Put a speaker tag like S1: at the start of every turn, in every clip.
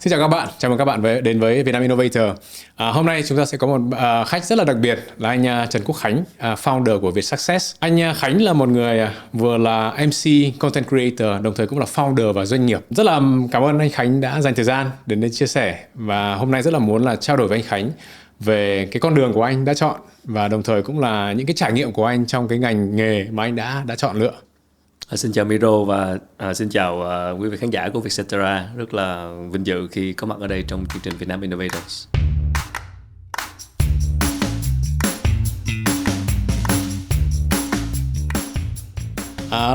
S1: Xin chào các bạn, chào mừng các bạn đến với Vietnam Innovator. Hôm nay chúng ta sẽ có một khách rất là đặc biệt là anh Trần Quốc Khánh, founder của Vietsuccess. Anh Khánh là một người vừa là MC, content creator, đồng thời cũng là founder và doanh nghiệp. Rất là cảm ơn anh Khánh đã dành thời gian đến đây chia sẻ, và hôm nay rất là muốn là trao đổi với anh Khánh về cái con đường của anh đã chọn, và đồng thời cũng là những cái trải nghiệm của anh trong cái ngành nghề mà anh đã chọn lựa.
S2: Xin chào Miro và xin chào quý vị khán giả của Vietcetera. Rất là vinh dự khi có mặt ở đây trong chương trình Vietnam Innovators.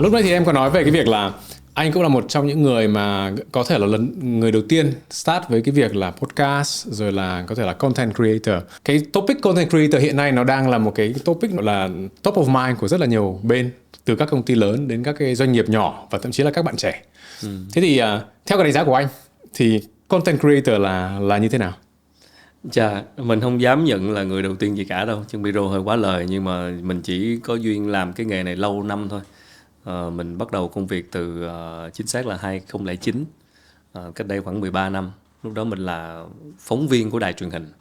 S1: Lúc nãy thì em có nói về cái việc là anh cũng là một trong những người mà có thể là người đầu tiên start với cái việc là podcast, rồi là có thể là content creator. Cái topic content creator hiện nay nó đang là một cái topic là top of mind của rất là nhiều bên, từ các công ty lớn đến các cái doanh nghiệp nhỏ và thậm chí là các bạn trẻ. Thế thì theo cái đánh giá của anh thì content creator là như thế nào?
S2: Mình không dám nhận là người đầu tiên gì cả đâu, chứ Miro hơi quá lời, nhưng mà mình chỉ có duyên làm cái nghề này lâu năm thôi. Mình bắt đầu công việc từ chính xác là 2009, cách đây khoảng 13 năm. Lúc đó mình là phóng viên của đài truyền hình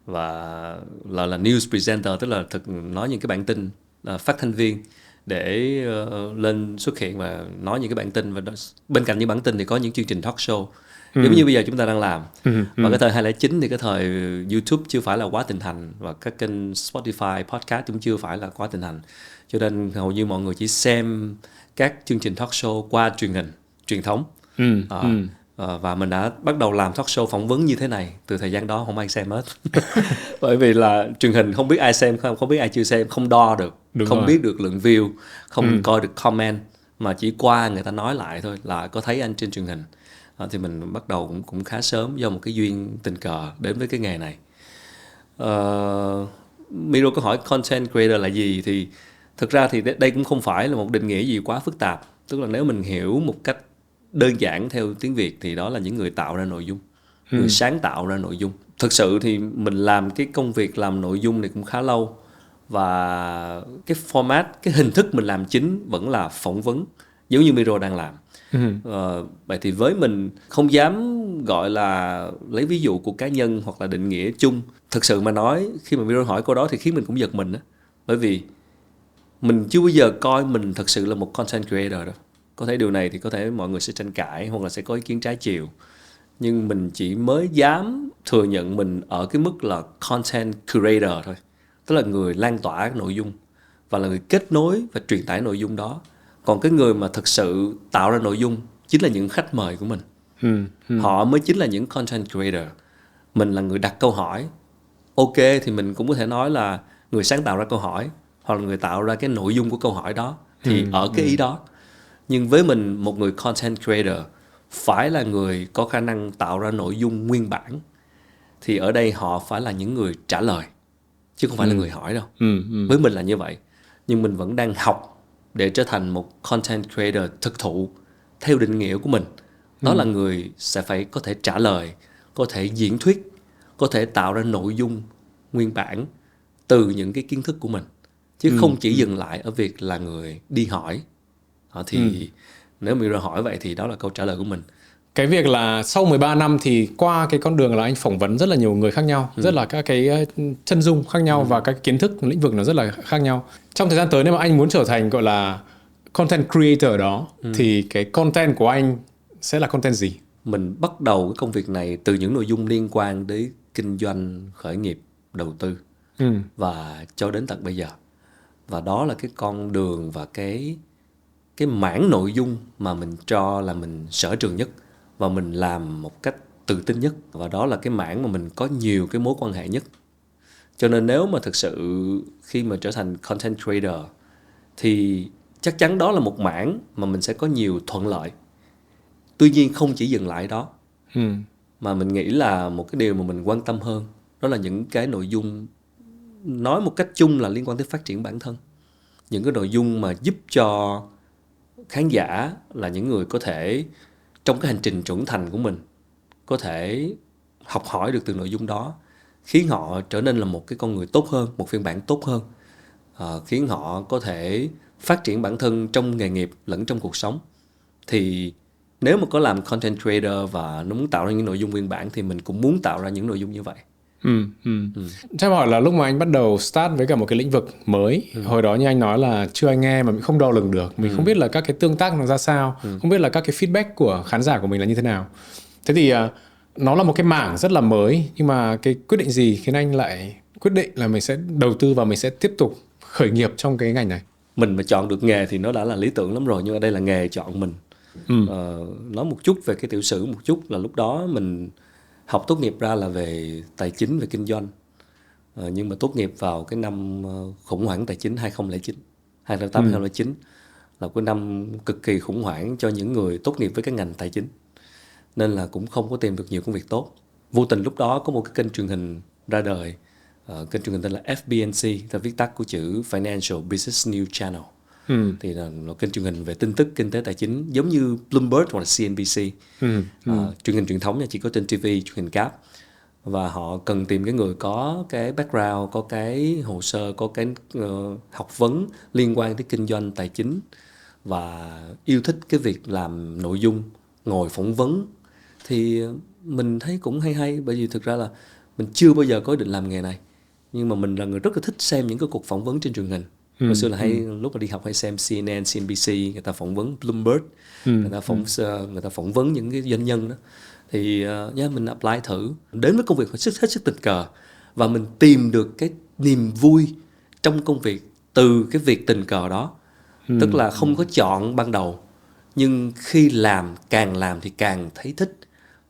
S2: và là news presenter, tức là nói những cái bản tin, phát thanh viên để lên xuất hiện và nói những cái bản tin, và bên cạnh những bản tin thì có những chương trình talk show giống như bây giờ chúng ta đang làm. Và cái thời 2009 thì cái thời YouTube chưa phải là quá thịnh hành, và các kênh Spotify, podcast cũng chưa phải là quá thịnh hành, cho nên hầu như mọi người chỉ xem các chương trình talk show qua truyền hình truyền thống. Và mình đã bắt đầu làm talk show phỏng vấn như thế này. Từ thời gian đó không ai xem hết. Bởi vì là truyền hình không biết ai xem không biết ai chưa xem, không đo được.
S1: Đúng
S2: không
S1: rồi.
S2: biết được lượng view, không coi được comment, mà chỉ qua người ta nói lại thôi là có thấy anh trên truyền hình. Thì mình bắt đầu cũng khá sớm, do một cái duyên tình cờ đến với cái nghề này. Miro có hỏi content creator là gì, thì thực ra thì đây cũng không phải là một định nghĩa gì quá phức tạp. Tức là nếu mình hiểu một cách đơn giản theo tiếng Việt thì đó là những người tạo ra nội dung, người sáng tạo ra nội dung. Thực sự thì mình làm cái công việc làm nội dung này cũng khá lâu, và cái format, cái hình thức mình làm chính vẫn là phỏng vấn, giống như Miro đang làm. Vậy thì với mình không dám gọi là lấy ví dụ của cá nhân hoặc là định nghĩa chung. Thực sự mà nói, khi mà Miro hỏi câu đó thì khiến mình cũng giật mình đó. Bởi vì mình chưa bao giờ coi mình thật sự là một content creator đâu. Có thể điều này thì có thể mọi người sẽ tranh cãi hoặc là sẽ có ý kiến trái chiều, nhưng mình chỉ mới dám thừa nhận mình ở cái mức là content curator thôi. Tức là người lan tỏa nội dung và là người kết nối và truyền tải nội dung đó. Còn cái người mà thực sự tạo ra nội dung chính là những khách mời của mình. Họ mới chính là những content creator. Mình là người đặt câu hỏi. Ok, thì mình cũng có thể nói là người sáng tạo ra câu hỏi, hoặc là người tạo ra cái nội dung của câu hỏi đó. Thì ở cái ý đó. Nhưng với mình, một người content creator phải là người có khả năng tạo ra nội dung nguyên bản. Thì ở đây họ phải là những người trả lời, chứ không phải là người hỏi đâu. Với mình là như vậy. Nhưng mình vẫn đang học để trở thành một content creator thực thụ theo định nghĩa của mình. Đó là người sẽ phải có thể trả lời, có thể diễn thuyết, có thể tạo ra nội dung nguyên bản từ những cái kiến thức của mình, chứ không chỉ dừng lại ở việc là người đi hỏi. Thì nếu mình ra hỏi vậy thì đó là câu trả lời của mình.
S1: Cái việc là sau 13 năm thì qua cái con đường là anh phỏng vấn rất là nhiều người khác nhau, rất là các cái chân dung khác nhau và các kiến thức lĩnh vực nó rất là khác nhau. Trong thời gian tới nếu mà anh muốn trở thành gọi là content creator đó thì cái content của anh sẽ là content gì?
S2: Mình bắt đầu cái công việc này từ những nội dung liên quan đến kinh doanh, khởi nghiệp, đầu tư và cho đến tận bây giờ. Và đó là cái con đường và cái mảng nội dung mà mình cho là mình sở trường nhất và mình làm một cách tự tin nhất, và đó là cái mảng mà mình có nhiều cái mối quan hệ nhất. Cho nên nếu mà thực sự khi mà trở thành content creator thì chắc chắn đó là một mảng mà mình sẽ có nhiều thuận lợi. Tuy nhiên không chỉ dừng lại đó, mà mình nghĩ là một cái điều mà mình quan tâm hơn, đó là những cái nội dung, nói một cách chung là liên quan tới phát triển bản thân. Những cái nội dung mà giúp cho khán giả là những người có thể trong cái hành trình trưởng thành của mình có thể học hỏi được từ nội dung đó, khiến họ trở nên là một cái con người tốt hơn, một phiên bản tốt hơn, khiến họ có thể phát triển bản thân trong nghề nghiệp lẫn trong cuộc sống. Thì nếu mà có làm content creator và nó muốn tạo ra những nội dung nguyên bản thì mình cũng muốn tạo ra những nội dung như vậy.
S1: Chắc hỏi là lúc mà anh bắt đầu start với cả một cái lĩnh vực mới, hồi đó như anh nói là chưa ai nghe mà mình không đo lường được, mình không biết là các cái tương tác nó ra sao, không biết là các cái feedback của khán giả của mình là như thế nào. Thế thì nó là một cái mảng rất là mới, nhưng mà cái quyết định gì khiến anh lại quyết định là mình sẽ đầu tư và mình sẽ tiếp tục khởi nghiệp trong cái ngành này?
S2: Mình mà chọn được nghề thì nó đã là lý tưởng lắm rồi, nhưng mà đây là nghề chọn mình. Nói một chút về cái tiểu sử một chút, là lúc đó mình học tốt nghiệp ra là về tài chính, về kinh doanh. Nhưng mà tốt nghiệp vào cái năm khủng hoảng tài chính 2009, 2008, 2009 là cái năm cực kỳ khủng hoảng cho những người tốt nghiệp với cái ngành tài chính. Nên là cũng không có tìm được nhiều công việc tốt. Vô tình lúc đó có một cái kênh truyền hình ra đời, kênh truyền hình tên là FBNC, ta viết tắt của chữ Financial Business News Channel. Thì là kênh truyền hình về tin tức kinh tế tài chính, giống như Bloomberg hoặc là CNBC. Truyền hình truyền thống chỉ có trên TV, truyền hình cáp. Và họ cần tìm cái người có cái background, có cái hồ sơ, có cái học vấn liên quan tới kinh doanh tài chính và yêu thích cái việc làm nội dung, ngồi phỏng vấn. Thì mình thấy cũng hay, bởi vì thực ra là mình chưa bao giờ có ý định làm nghề này, nhưng mà mình là người rất là thích xem những cái cuộc phỏng vấn trên truyền hình. Hồi xưa là lúc mà đi học hay xem CNN, CNBC, người ta phỏng vấn Bloomberg, người ta phỏng vấn những cái doanh nhân đó. Thì mình apply thử, đến với công việc hết sức tình cờ, và mình tìm được cái niềm vui trong công việc từ cái việc tình cờ đó. Tức là không có chọn ban đầu, nhưng khi làm thì càng thấy thích,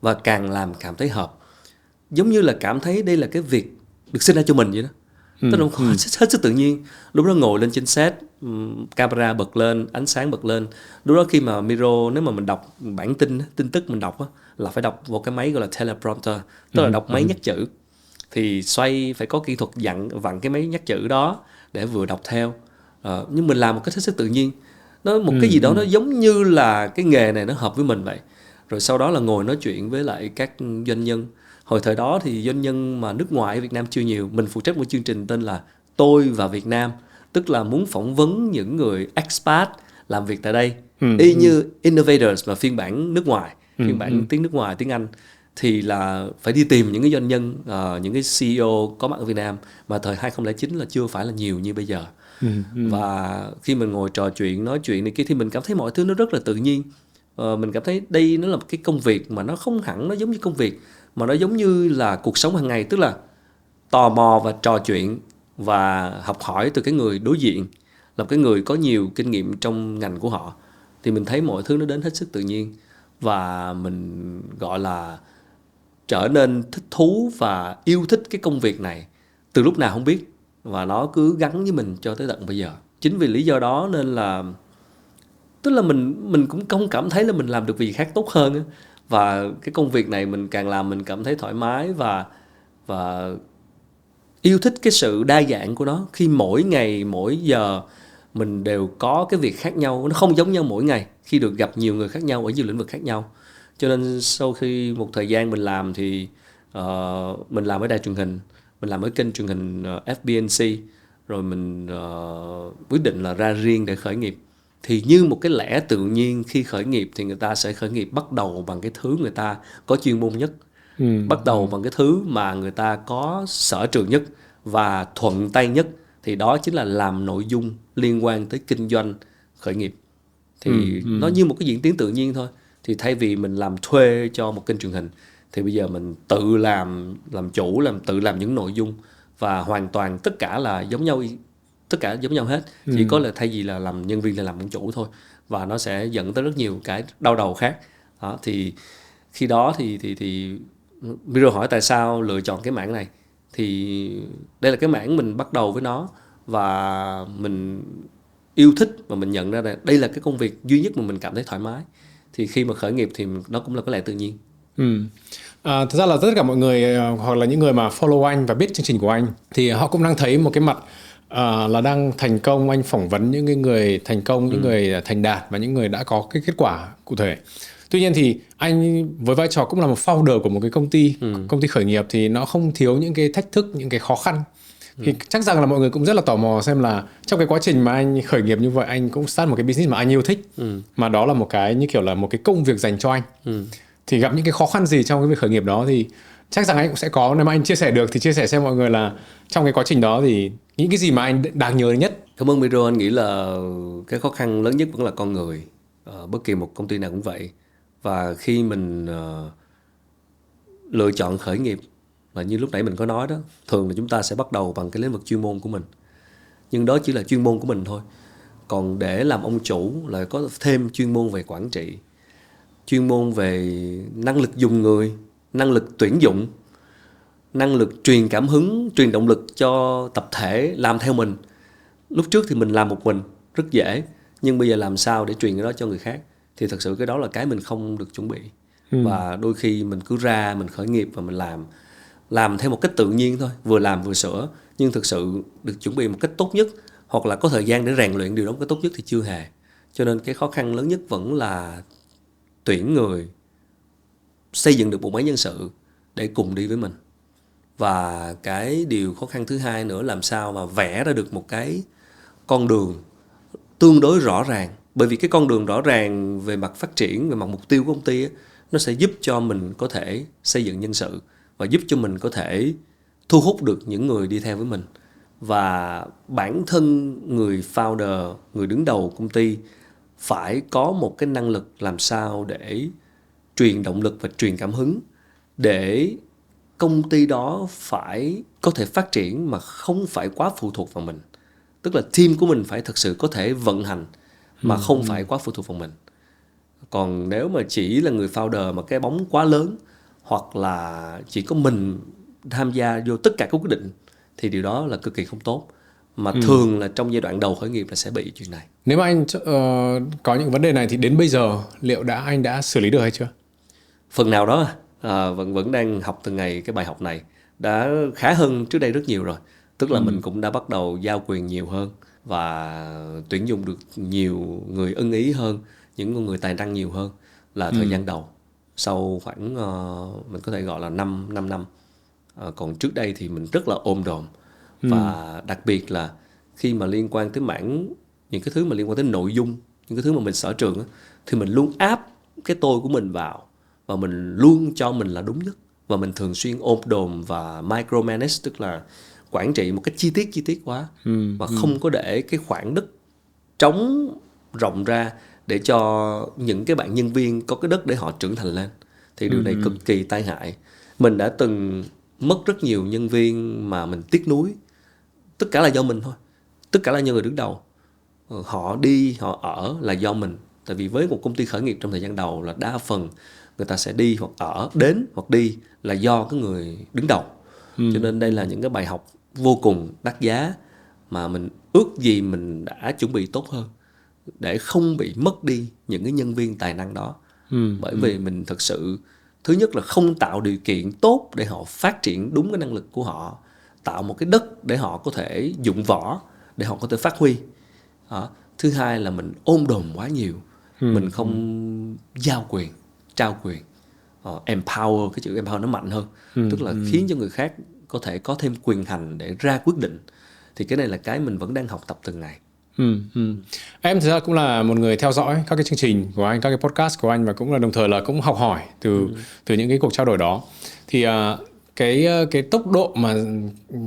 S2: và càng làm cảm thấy hợp. Giống như là cảm thấy đây là cái việc được sinh ra cho mình vậy đó. Tức là hết sức tự nhiên. Lúc đó ngồi lên trên set, camera bật lên, ánh sáng bật lên. Lúc đó khi mà Miro, nếu mà mình đọc bản tin tức mình đọc á, là phải đọc vào cái máy gọi là teleprompter, tức là đọc máy nhắc chữ. Thì phải có kỹ thuật vặn cái máy nhắc chữ đó để vừa đọc theo. Nhưng mình làm một cách hết sức tự nhiên. Nó một cái gì đó nó giống như là cái nghề này nó hợp với mình vậy. Rồi sau đó là ngồi nói chuyện với lại các doanh nhân. Hồi thời đó thì doanh nhân mà nước ngoài ở Việt Nam chưa nhiều. Mình phụ trách một chương trình tên là Tôi và Việt Nam, tức là muốn phỏng vấn những người expat làm việc tại đây, y như Innovators mà phiên bản nước ngoài, phiên bản tiếng nước ngoài, tiếng Anh. Thì là phải đi tìm những cái doanh nhân, những cái CEO có mặt ở Việt Nam, mà thời 2009 là chưa phải là nhiều như bây giờ. Và khi mình ngồi trò chuyện, nói chuyện này kia, thì mình cảm thấy mọi thứ nó rất là tự nhiên. Mình cảm thấy đây nó là một cái công việc mà nó không hẳn nó giống như công việc, mà nó giống như là cuộc sống hàng ngày. Tức là tò mò và trò chuyện và học hỏi từ cái người đối diện, là cái người có nhiều kinh nghiệm trong ngành của họ. Thì mình thấy mọi thứ nó đến hết sức tự nhiên, và mình gọi là trở nên thích thú và yêu thích cái công việc này từ lúc nào không biết, và nó cứ gắn với mình cho tới tận bây giờ. Chính vì lý do đó nên là, tức là mình cũng không cảm thấy là mình làm được việc khác tốt hơn ấy. Và cái công việc này mình càng làm mình cảm thấy thoải mái và yêu thích cái sự đa dạng của nó. Khi mỗi ngày, mỗi giờ mình đều có cái việc khác nhau, nó không giống nhau mỗi ngày, khi được gặp nhiều người khác nhau ở nhiều lĩnh vực khác nhau. Cho nên sau khi một thời gian mình làm thì mình làm ở đài truyền hình, mình làm ở kênh truyền hình FBNC, rồi mình quyết định là ra riêng để khởi nghiệp. Thì như một cái lẽ tự nhiên, khi khởi nghiệp thì người ta sẽ khởi nghiệp bắt đầu bằng cái thứ người ta có chuyên môn nhất, bắt đầu bằng cái thứ mà người ta có sở trường nhất và thuận tay nhất. Thì đó chính là làm nội dung liên quan tới kinh doanh, khởi nghiệp. Thì nó như một cái diễn tiến tự nhiên thôi. Thì thay vì mình làm thuê cho một kênh truyền hình, thì bây giờ mình tự làm chủ, tự làm những nội dung, và hoàn toàn tất cả là giống nhau, tất cả giống nhau hết. Chỉ có là thay vì là làm nhân viên là làm ông chủ thôi, và nó sẽ dẫn tới rất nhiều cái đau đầu khác đó. Thì khi đó thì Miro hỏi tại sao lựa chọn cái mảng này, thì đây là cái mảng mình bắt đầu với nó và mình yêu thích, và mình nhận ra là đây là cái công việc duy nhất mà mình cảm thấy thoải mái. Thì khi mà khởi nghiệp thì nó cũng là cái lẽ tự nhiên.
S1: Thực ra là tất cả mọi người, hoặc là những người mà follow anh và biết chương trình của anh, thì họ cũng đang thấy một cái mặt là đang thành công. Anh phỏng vấn những cái người thành công, những người thành đạt và những người đã có cái kết quả cụ thể. Tuy nhiên thì anh với vai trò cũng là một founder của một cái công ty khởi nghiệp, thì nó không thiếu những cái thách thức, những cái khó khăn. Thì chắc rằng là mọi người cũng rất là tò mò xem là trong cái quá trình mà anh khởi nghiệp như vậy, anh cũng start một cái business mà anh yêu thích, mà đó là một cái như kiểu là một cái công việc dành cho anh. Thì gặp những cái khó khăn gì trong cái việc khởi nghiệp đó thì chắc rằng anh cũng sẽ có. Nếu mà anh chia sẻ được thì chia sẻ xem mọi người là trong cái quá trình đó thì những cái gì mà anh đáng nhớ nhất.
S2: Cảm ơn Miro. Anh nghĩ là cái khó khăn lớn nhất vẫn là con người. Bất kỳ một công ty nào cũng vậy. Và khi mình lựa chọn khởi nghiệp, và như lúc nãy mình có nói đó, thường là chúng ta sẽ bắt đầu bằng cái lĩnh vực chuyên môn của mình. Nhưng đó chỉ là chuyên môn của mình thôi. Còn để làm ông chủ lại có thêm chuyên môn về quản trị, chuyên môn về năng lực dùng người, năng lực tuyển dụng, năng lực truyền cảm hứng, truyền động lực cho tập thể làm theo mình. Lúc trước thì mình làm một mình rất dễ, nhưng bây giờ làm sao để truyền cái đó cho người khác, thì thật sự cái đó là cái mình không được chuẩn bị. Và đôi khi mình cứ ra mình khởi nghiệp và mình làm theo một cách tự nhiên thôi, vừa làm vừa sửa, nhưng thực sự được chuẩn bị một cách tốt nhất hoặc là có thời gian để rèn luyện điều đó một cách tốt nhất thì chưa hề. Cho nên cái khó khăn lớn nhất vẫn là tuyển người, xây dựng được bộ máy nhân sự để cùng đi với mình. Và cái điều khó khăn thứ hai nữa, làm sao mà vẽ ra được một cái con đường tương đối rõ ràng. Bởi vì cái con đường rõ ràng về mặt phát triển, về mặt mục tiêu của công ty ấy, nó sẽ giúp cho mình có thể xây dựng nhân sự và giúp cho mình có thể thu hút được những người đi theo với mình. Và bản thân người founder, người đứng đầu công ty phải có một cái năng lực làm sao để truyền động lực và truyền cảm hứng để công ty đó phải có thể phát triển mà không phải quá phụ thuộc vào mình. Tức là team của mình phải thực sự có thể vận hành mà không phải quá phụ thuộc vào mình. Còn nếu mà chỉ là người founder mà cái bóng quá lớn, hoặc là chỉ có mình tham gia vô tất cả các quyết định, thì điều đó là cực kỳ không tốt. Mà thường là trong giai đoạn đầu khởi nghiệp là sẽ bị chuyện này.
S1: Nếu mà anh có những vấn đề này thì đến bây giờ liệu anh đã xử lý được hay chưa?
S2: Phần nào đó vẫn đang học từng ngày cái bài học này. Đã khá hơn trước đây rất nhiều rồi. Tức là mình cũng đã bắt đầu giao quyền nhiều hơn và tuyển dụng được nhiều người ưng ý hơn, những người tài năng nhiều hơn là thời gian đầu. Sau khoảng mình có thể gọi là 5 năm. Còn trước đây thì mình rất là ôm đồm. Và đặc biệt là khi mà liên quan tới mảng, những cái thứ mà liên quan tới nội dung, những cái thứ mà mình sở trường á, thì mình luôn áp cái tôi của mình vào và mình luôn cho mình là đúng nhất. Và mình thường xuyên ôm đồm và micromanage, tức là quản trị một cách chi tiết quá, và không có để cái khoảng đất trống rộng ra để cho những cái bạn nhân viên có cái đất để họ trưởng thành lên. Thì điều này cực kỳ tai hại. Mình đã từng mất rất nhiều nhân viên mà mình tiếc nuối. Tất cả là do mình thôi, tất cả là do người đứng đầu. Họ đi, họ ở là do mình. Tại vì với một công ty khởi nghiệp trong thời gian đầu là đa phần người ta sẽ đi hoặc ở, đến hoặc đi là do cái người đứng đầu. Cho nên đây là những cái bài học vô cùng đắt giá mà mình ước gì mình đã chuẩn bị tốt hơn để không bị mất đi những cái nhân viên tài năng đó. Bởi vì mình thực sự, thứ nhất là không tạo điều kiện tốt để họ phát triển đúng cái năng lực của họ, tạo một cái đất để họ có thể dụng võ, để họ có thể phát huy. Thứ hai là mình ôm đồm quá nhiều, mình không giao quyền, trao quyền, empower, cái chữ empower nó mạnh hơn, tức là khiến cho người khác có thể có thêm quyền hành để ra quyết định. Thì cái này là cái mình vẫn đang học tập từng ngày.
S1: Em thực ra cũng là một người theo dõi các cái chương trình của anh, các cái podcast của anh, và cũng là đồng thời là cũng học hỏi từ những cái cuộc trao đổi đó. Thì cái tốc độ mà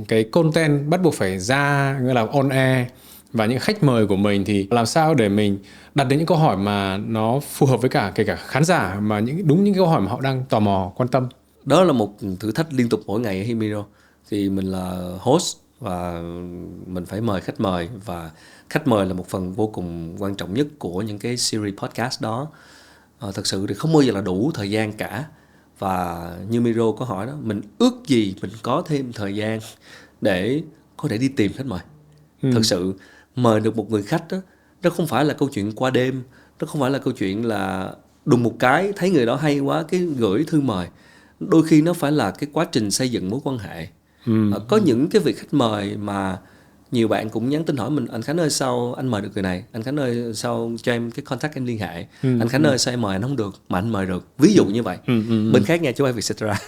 S1: cái content bắt buộc phải ra, nghĩa là on air, và những khách mời của mình thì làm sao để mình đặt đến những câu hỏi mà nó phù hợp với kể cả khán giả, mà đúng những câu hỏi mà họ đang tò mò quan tâm.
S2: Đó là một thử thách liên tục mỗi ngày ở Himiro. Thì mình là host và mình phải mời khách mời, và khách mời là một phần vô cùng quan trọng nhất của những cái series podcast đó. Thật sự thì không bao giờ là đủ thời gian cả. Và như Miro có hỏi đó, mình ước gì mình có thêm thời gian để có thể đi tìm khách mời. Thật sự mời được một người khách đó, nó không phải là câu chuyện qua đêm, nó không phải là câu chuyện là đùng một cái thấy người đó hay quá cái gửi thư mời. Đôi khi nó phải là cái quá trình xây dựng mối quan hệ. Có những cái vị khách mời mà nhiều bạn cũng nhắn tin hỏi mình, anh Khánh ơi sao anh mời được người này, anh Khánh ơi sao cho em cái contact em liên hệ, anh Khánh ơi sao em mời anh không được mà anh mời được, ví dụ như vậy. Bên khác nha, chứ không phải Vietcetera.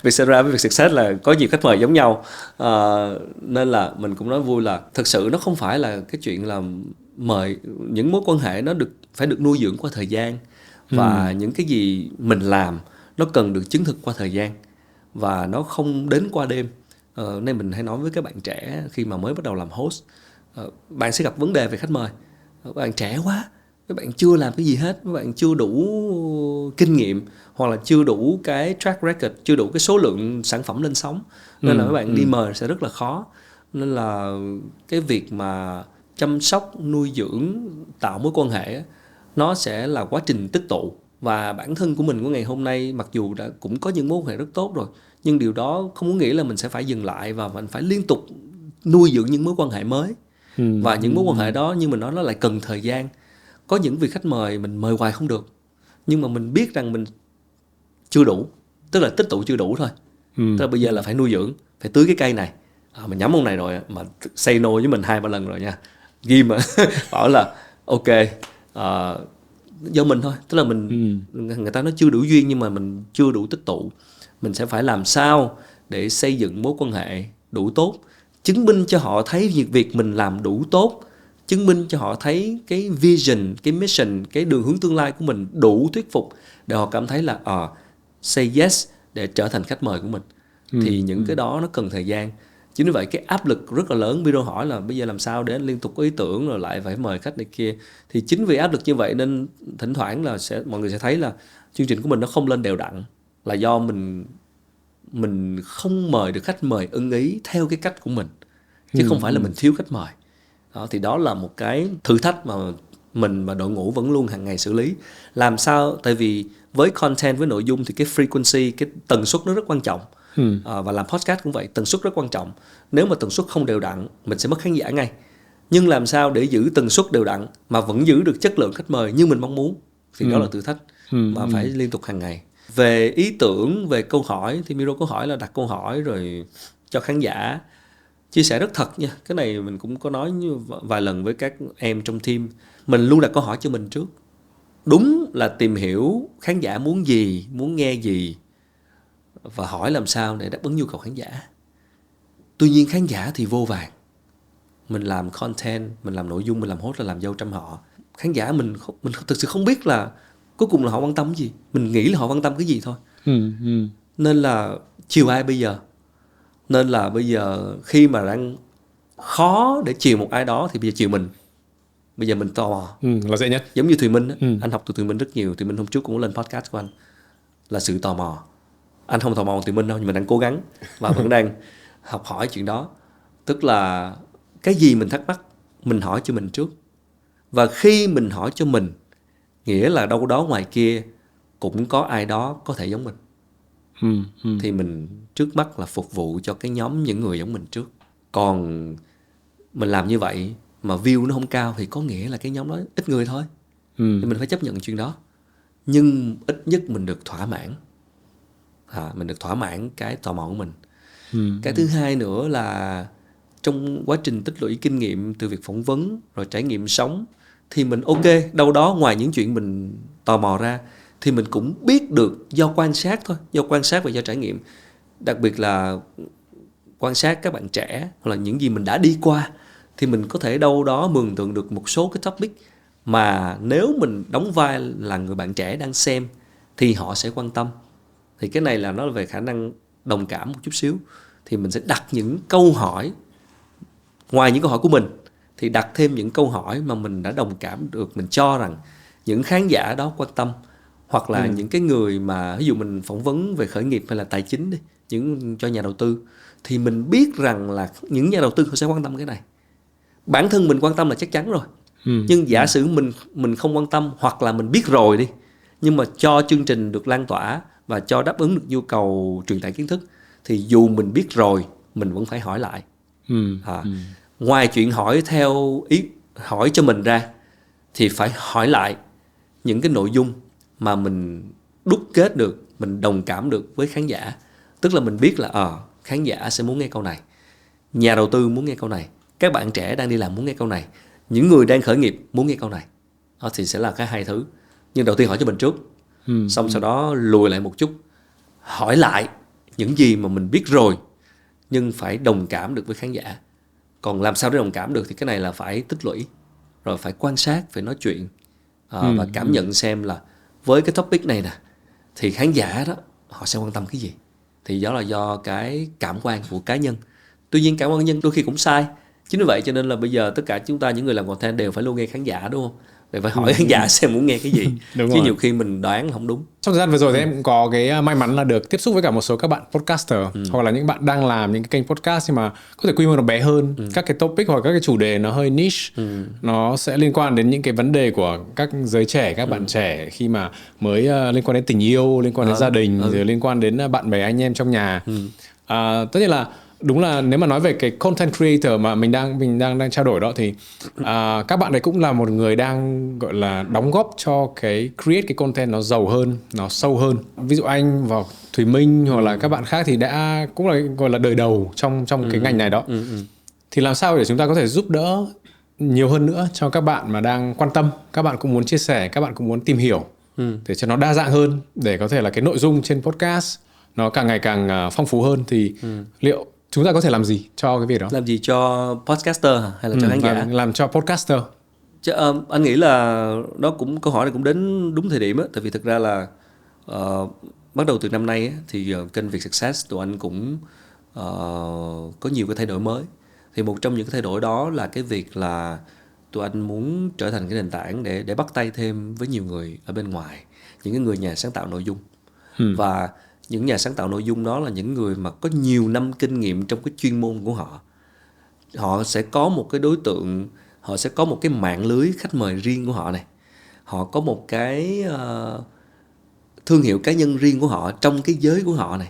S2: Vietcetera với Vietsuccess là có nhiều khách mời giống nhau. Nên là mình cũng nói vui là thực sự nó không phải là cái chuyện là mời, những mối quan hệ nó phải được nuôi dưỡng qua thời gian, và những cái gì mình làm nó cần được chứng thực qua thời gian, và nó không đến qua đêm. Nên mình hay nói với các bạn trẻ khi mà mới bắt đầu làm host, bạn sẽ gặp vấn đề về khách mời. Bạn trẻ quá, các bạn chưa làm cái gì hết, các bạn chưa đủ kinh nghiệm, hoặc là chưa đủ cái track record, chưa đủ cái số lượng sản phẩm lên sóng, nên là các bạn đi mời sẽ rất là khó. Nên là cái việc mà chăm sóc, nuôi dưỡng, tạo mối quan hệ nó sẽ là quá trình tích tụ. Và bản thân của mình của ngày hôm nay, mặc dù đã cũng có những mối quan hệ rất tốt rồi, nhưng điều đó không có nghĩa là mình sẽ phải dừng lại, và mình phải liên tục nuôi dưỡng những mối quan hệ mới. Và những mối quan hệ đó, như mình nói, nó lại cần thời gian. Có những vị khách mời mình mời hoài không được, nhưng mà mình biết rằng mình chưa đủ, tức là tích tụ chưa đủ thôi. Tức là bây giờ là phải nuôi dưỡng, phải tưới cái cây này. Mình nhắm ông này rồi mà say no với mình 2-3 lần rồi nha, ghim mà bảo là ok, do mình thôi. Tức là người ta nói chưa đủ duyên, nhưng mà mình chưa đủ tích tụ. Mình sẽ phải làm sao để xây dựng mối quan hệ đủ tốt, chứng minh cho họ thấy việc mình làm đủ tốt, chứng minh cho họ thấy cái vision, cái mission, cái đường hướng tương lai của mình đủ thuyết phục, để họ cảm thấy là say yes để trở thành khách mời của mình. Thì những cái đó nó cần thời gian. Chính vì vậy cái áp lực rất là lớn. Video hỏi là bây giờ làm sao để liên tục có ý tưởng rồi lại phải mời khách này kia. Thì chính vì áp lực như vậy nên thỉnh thoảng là mọi người sẽ thấy là chương trình của mình nó không lên đều đặn, là do mình không mời được khách mời ưng ý theo cái cách của mình, chứ không phải là mình thiếu khách mời. Thì đó là một cái thử thách mà mình và đội ngũ vẫn luôn hàng ngày xử lý. Làm sao, tại vì với content, với nội dung thì cái frequency, cái tần suất nó rất quan trọng. Và làm podcast cũng vậy, tần suất rất quan trọng. Nếu mà tần suất không đều đặn, mình sẽ mất khán giả ngay. Nhưng làm sao để giữ tần suất đều đặn mà vẫn giữ được chất lượng khách mời như mình mong muốn, thì đó là thử thách mà phải liên tục hàng ngày. Về ý tưởng, về câu hỏi thì Miro có hỏi là đặt câu hỏi rồi cho khán giả chia sẻ rất thật nha. Cái này mình cũng có nói vài lần với các em trong team. Mình luôn đặt câu hỏi cho mình trước. Đúng là tìm hiểu khán giả muốn gì, muốn nghe gì, và hỏi làm sao để đáp ứng nhu cầu khán giả. Tuy nhiên khán giả thì vô vàn. Mình làm content, mình làm nội dung, mình làm host là làm dâu trăm họ. Khán giả mình thực sự không biết là cuối cùng là họ quan tâm cái gì. Mình nghĩ là họ quan tâm cái gì thôi. Nên là chiều ai bây giờ? Nên là bây giờ khi mà đang khó để chiều một ai đó thì bây giờ chiều mình. Bây giờ mình tò mò.
S1: Là dễ nhất.
S2: Giống như Thùy Minh á. Anh học từ Thùy Minh rất nhiều. Thùy Minh hôm trước cũng lên podcast của anh. Là sự tò mò. Anh không tò mò Thùy Minh đâu, nhưng mình đang cố gắng và vẫn đang học hỏi chuyện đó. Tức là cái gì mình thắc mắc, mình hỏi cho mình trước. Và khi mình hỏi cho mình, nghĩa là đâu đó ngoài kia cũng có ai đó có thể giống mình. Thì mình trước mắt là phục vụ cho cái nhóm những người giống mình trước. Còn mình làm như vậy mà view nó không cao thì có nghĩa là cái nhóm đó ít người thôi. Thì mình phải chấp nhận chuyện đó. Nhưng ít nhất mình được thỏa mãn. Mình được thỏa mãn cái tò mò của mình. Cái thứ hai nữa là trong quá trình tích lũy kinh nghiệm từ việc phỏng vấn rồi trải nghiệm sống, thì mình ok, đâu đó ngoài những chuyện mình tò mò ra thì mình cũng biết được do quan sát thôi, do quan sát và do trải nghiệm. Đặc biệt là quan sát các bạn trẻ hoặc là những gì mình đã đi qua, thì mình có thể đâu đó mường tượng được một số cái topic mà nếu mình đóng vai là người bạn trẻ đang xem thì họ sẽ quan tâm. Thì cái này là nó về khả năng đồng cảm một chút xíu. Thì mình sẽ đặt những câu hỏi, ngoài những câu hỏi của mình thì đặt thêm những câu hỏi mà mình đã đồng cảm được, mình cho rằng những khán giả đó quan tâm. Hoặc là những cái người mà ví dụ mình phỏng vấn về khởi nghiệp hay là tài chính đi, cho nhà đầu tư, thì mình biết rằng là những nhà đầu tư họ sẽ quan tâm cái này. Bản thân mình quan tâm là chắc chắn rồi. Nhưng giả sử mình không quan tâm, hoặc là mình biết rồi đi, nhưng mà cho chương trình được lan tỏa và cho đáp ứng được nhu cầu truyền tải kiến thức, thì dù mình biết rồi mình vẫn phải hỏi lại. Ngoài chuyện hỏi theo ý hỏi cho mình ra, thì phải hỏi lại những cái nội dung mà mình đúc kết được, mình đồng cảm được với khán giả. Tức là mình biết là khán giả sẽ muốn nghe câu này. nhà đầu tư muốn nghe câu này, các bạn trẻ đang đi làm muốn nghe câu này, những người đang khởi nghiệp muốn nghe câu này. Đó thì sẽ là cái hai thứ. Nhưng đầu tiên hỏi cho mình trước, xong sau đó lùi lại một chút, hỏi lại những gì mà mình biết rồi, nhưng phải đồng cảm được với khán giả. Còn làm sao để đồng cảm được thì cái này là phải tích lũy, rồi phải quan sát, phải nói chuyện, và cảm nhận xem là với cái topic này nè thì khán giả đó họ sẽ quan tâm cái gì. Thì đó là do cái cảm quan của cá nhân. Tuy nhiên cảm quan cá nhân đôi khi cũng sai. Chính vì vậy cho nên là bây giờ tất cả chúng ta, những người làm content đều phải luôn nghe khán giả, đúng không? Để phải hỏi khán giả xem muốn nghe cái gì. Chứ
S1: rồi.
S2: nhiều khi mình đoán không đúng.
S1: Trong thời gian vừa rồi thì em cũng có cái may mắn là được tiếp xúc với cả một số các bạn podcaster, hoặc là những bạn đang làm những cái kênh podcast nhưng mà có thể quy mô nó bé hơn, các cái topic hoặc các cái chủ đề nó hơi niche, nó sẽ liên quan đến những cái vấn đề của các giới trẻ, các bạn trẻ khi mà mới liên quan đến tình yêu, liên quan đến gia đình, rồi liên quan đến bạn bè anh em trong nhà. Tất nhiên là đúng là nếu mà nói về cái content creator mà mình đang trao đổi đó thì các bạn ấy cũng là một người đang gọi là đóng góp cho cái create cái content nó giàu hơn, nó sâu hơn. Ví dụ anh và Thùy Minh hoặc là các bạn khác thì đã cũng là gọi là đời đầu trong cái ngành này đó. Thì làm sao để chúng ta có thể giúp đỡ nhiều hơn nữa cho các bạn mà đang quan tâm, các bạn cũng muốn chia sẻ, các bạn cũng muốn tìm hiểu để cho nó đa dạng hơn, để có thể là cái nội dung trên podcast nó càng ngày càng phong phú hơn. Thì liệu chúng ta có thể làm gì cho cái việc đó?
S2: Làm gì cho podcaster hay là cho khán giả?
S1: Làm cho podcaster.
S2: Chứ, anh nghĩ là đó cũng câu hỏi này cũng đến đúng thời điểm á. Tại vì thực ra là bắt đầu từ năm nay á, thì kênh Việt Success tụi anh cũng có nhiều cái thay đổi mới. Thì một trong những cái thay đổi đó là cái việc là tụi anh muốn trở thành cái nền tảng để bắt tay thêm với nhiều người ở bên ngoài, những cái người nhà sáng tạo nội dung. Và những nhà sáng tạo nội dung đó là những người mà có nhiều năm kinh nghiệm trong cái chuyên môn của họ. Họ sẽ có một cái đối tượng, họ sẽ có một cái mạng lưới khách mời riêng của họ này. Họ có một cái thương hiệu cá nhân riêng của họ trong cái giới của họ này.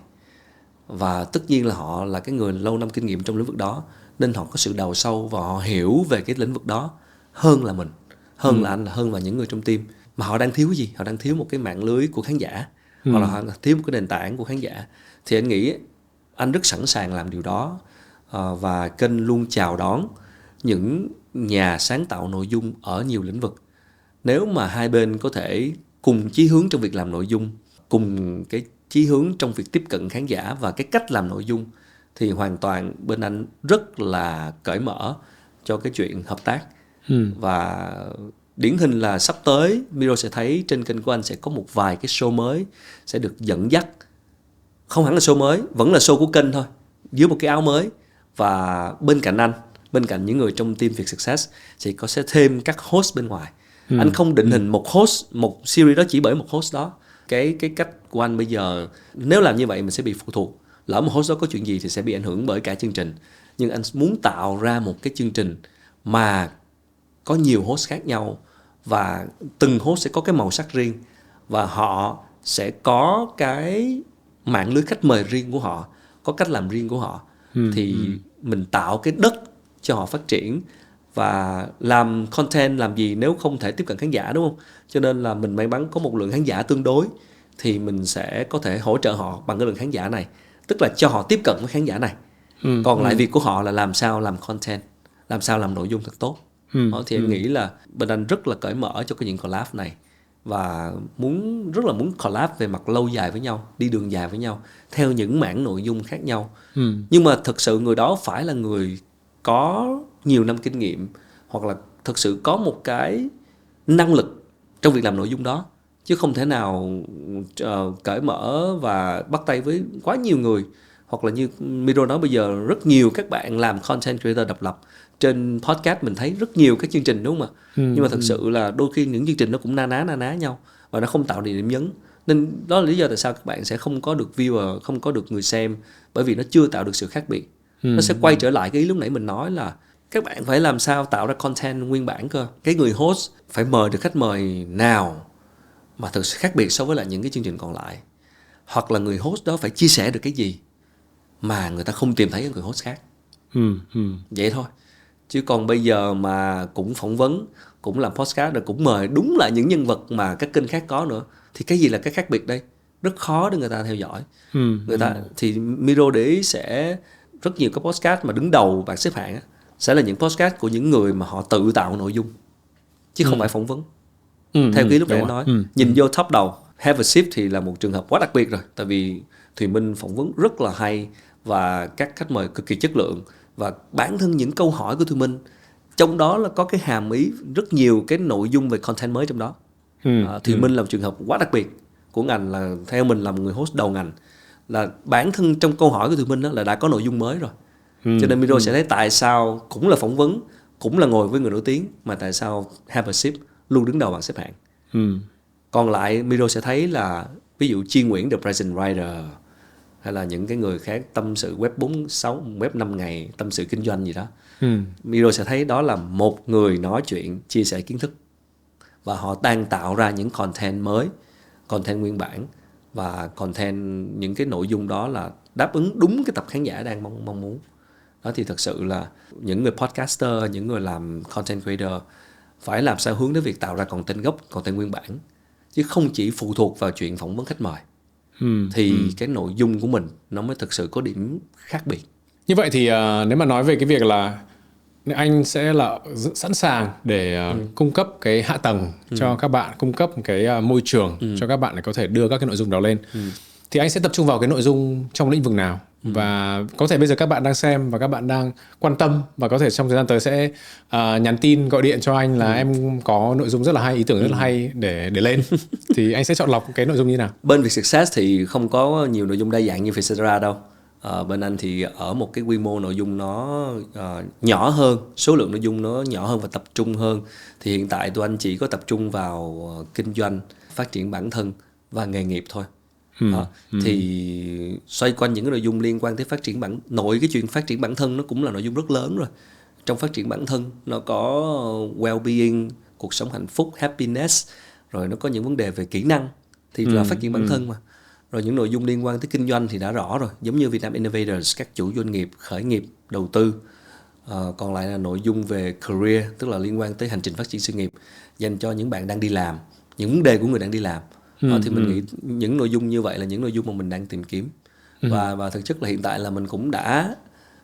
S2: Và tất nhiên là họ là cái người lâu năm kinh nghiệm trong lĩnh vực đó, nên họ có sự đào sâu và họ hiểu về cái lĩnh vực đó hơn là mình, hơn là anh, hơn là những người trong team. Mà họ đang thiếu cái gì? Họ đang thiếu một cái mạng lưới của khán giả, hoặc là họ thiếu một cái nền tảng của khán giả. Thì anh nghĩ anh rất sẵn sàng làm điều đó, và kênh luôn chào đón những nhà sáng tạo nội dung ở nhiều lĩnh vực. Nếu mà hai bên có thể cùng chí hướng trong việc làm nội dung, cùng cái chí hướng trong việc tiếp cận khán giả và cái cách làm nội dung, thì hoàn toàn bên anh rất là cởi mở cho cái chuyện hợp tác. Và điển hình là sắp tới Miro sẽ thấy trên kênh của anh sẽ có một vài cái show mới sẽ được dẫn dắt. Không hẳn là show mới, vẫn là show của kênh thôi, dưới một cái áo mới. Và bên cạnh anh, bên cạnh những người trong team Việt Success thì sẽ thêm các host bên ngoài. Anh không định hình một host, một series đó chỉ bởi một host đó. Cái cách của anh bây giờ, nếu làm như vậy mình sẽ bị phụ thuộc. Lỡ một host đó có chuyện gì thì sẽ bị ảnh hưởng bởi cả chương trình. Nhưng anh muốn tạo ra một cái chương trình mà có nhiều host khác nhau, và từng host sẽ có cái màu sắc riêng, và họ sẽ có cái mạng lưới khách mời riêng của họ, có cách làm riêng của họ. Thì mình tạo cái đất cho họ phát triển. Và làm content làm gì nếu không thể tiếp cận khán giả, đúng không? Cho nên là mình may mắn có một lượng khán giả tương đối, thì mình sẽ có thể hỗ trợ họ bằng cái lượng khán giả này, tức là cho họ tiếp cận với khán giả này. Còn lại việc của họ là làm sao làm content, làm sao làm nội dung thật tốt. Thì em nghĩ là bên anh rất là cởi mở cho cái những collab này, và rất là muốn collab về mặt lâu dài với nhau, đi đường dài với nhau theo những mảng nội dung khác nhau. Nhưng mà thực sự người đó phải là người có nhiều năm kinh nghiệm, hoặc là thực sự có một cái năng lực trong việc làm nội dung đó, chứ không thể nào cởi mở và bắt tay với quá nhiều người. Hoặc là như Miro nói, bây giờ rất nhiều các bạn làm content creator độc lập. Trên podcast mình thấy rất nhiều các chương trình, đúng không ạ? Nhưng mà thật sự là đôi khi những chương trình nó cũng na ná nhau, và nó không tạo điểm nhấn. Nên đó là lý do tại sao các bạn sẽ không có được viewer, không có được người xem, bởi vì nó chưa tạo được sự khác biệt. Nó sẽ quay trở lại cái ý lúc nãy mình nói là các bạn phải làm sao tạo ra content nguyên bản cơ. Cái người host phải mời được khách mời nào mà thực sự khác biệt so với lại những cái chương trình còn lại. Hoặc là người host đó phải chia sẻ được cái gì mà người ta không tìm thấy ở người host khác. Vậy thôi. Chứ còn bây giờ mà cũng phỏng vấn, cũng làm podcast, rồi cũng mời đúng là những nhân vật mà các kênh khác có nữa, thì cái gì là cái khác biệt đây? Rất khó để người ta theo dõi. Người ta thì Miro để ý sẽ rất nhiều cái podcast mà đứng đầu bảng xếp hạng á, sẽ là những podcast của những người mà họ tự tạo nội dung chứ không phải phỏng vấn. Theo cái lúc nãy anh nói, nhìn vô top đầu, Have a Sip thì là một trường hợp quá đặc biệt rồi, tại vì Thùy Minh phỏng vấn rất là hay và các khách mời cực kỳ chất lượng, và bản thân những câu hỏi của Thùy Minh trong đó là có cái hàm ý rất nhiều cái nội dung về content mới trong đó. Thùy Minh là một trường hợp quá đặc biệt của ngành, là theo mình là một người host đầu ngành, là bản thân trong câu hỏi của Thùy Minh đó là đã có nội dung mới rồi. Cho nên Miro sẽ thấy tại sao cũng là phỏng vấn, cũng là ngồi với người nổi tiếng, mà tại sao Have a Sip luôn đứng đầu bảng xếp hạng. Còn lại Miro sẽ thấy là ví dụ Chi Nguyễn The Present Writer, hay là những cái người khác tâm sự web 46, web 5 ngày, tâm sự kinh doanh gì đó. Miro sẽ thấy đó là một người nói chuyện, chia sẻ kiến thức, và họ đang tạo ra những content mới, content nguyên bản, và content, những cái nội dung đó là đáp ứng đúng cái tập khán giả đang mong muốn. Đó thì thật sự là những người podcaster, những người làm content creator phải làm sao hướng đến việc tạo ra content gốc, content nguyên bản, chứ không chỉ phụ thuộc vào chuyện phỏng vấn khách mời. Thì cái nội dung của mình nó mới thực sự có điểm khác biệt.
S1: Như vậy thì nếu mà nói về cái việc là anh sẽ là sẵn sàng để cung cấp cái hạ tầng cho các bạn, cung cấp cái môi trường cho các bạn để có thể đưa các cái nội dung đó lên, thì anh sẽ tập trung vào cái nội dung trong lĩnh vực nào? Và có thể bây giờ các bạn đang xem và các bạn đang quan tâm, và có thể trong thời gian tới sẽ nhắn tin, gọi điện cho anh là em có nội dung rất là hay, ý tưởng rất là hay để lên. Thì anh sẽ chọn lọc cái nội dung như nào?
S2: Bên Vietsuccess thì không có nhiều nội dung đa dạng như Vietcetera đâu. Bên anh thì ở một cái quy mô nội dung nó nhỏ hơn, số lượng nội dung nó nhỏ hơn và tập trung hơn. Thì hiện tại tụi anh chỉ có tập trung vào kinh doanh, phát triển bản thân và nghề nghiệp thôi. Thì xoay quanh những cái nội dung liên quan tới phát triển nội cái chuyện phát triển bản thân nó cũng là nội dung rất lớn rồi. Trong phát triển bản thân nó có well-being, cuộc sống hạnh phúc, happiness, rồi nó có những vấn đề về kỹ năng thì là phát triển bản thân mà. Rồi những nội dung liên quan tới kinh doanh thì đã rõ rồi, giống như Vietnam Innovators, các chủ doanh nghiệp, khởi nghiệp, đầu tư. Còn lại là nội dung về career, tức là liên quan tới hành trình phát triển sự nghiệp dành cho những bạn đang đi làm, những vấn đề của người đang đi làm. Thì mình nghĩ những nội dung như vậy là những nội dung mà mình đang tìm kiếm. Và thực chất là hiện tại là mình cũng đã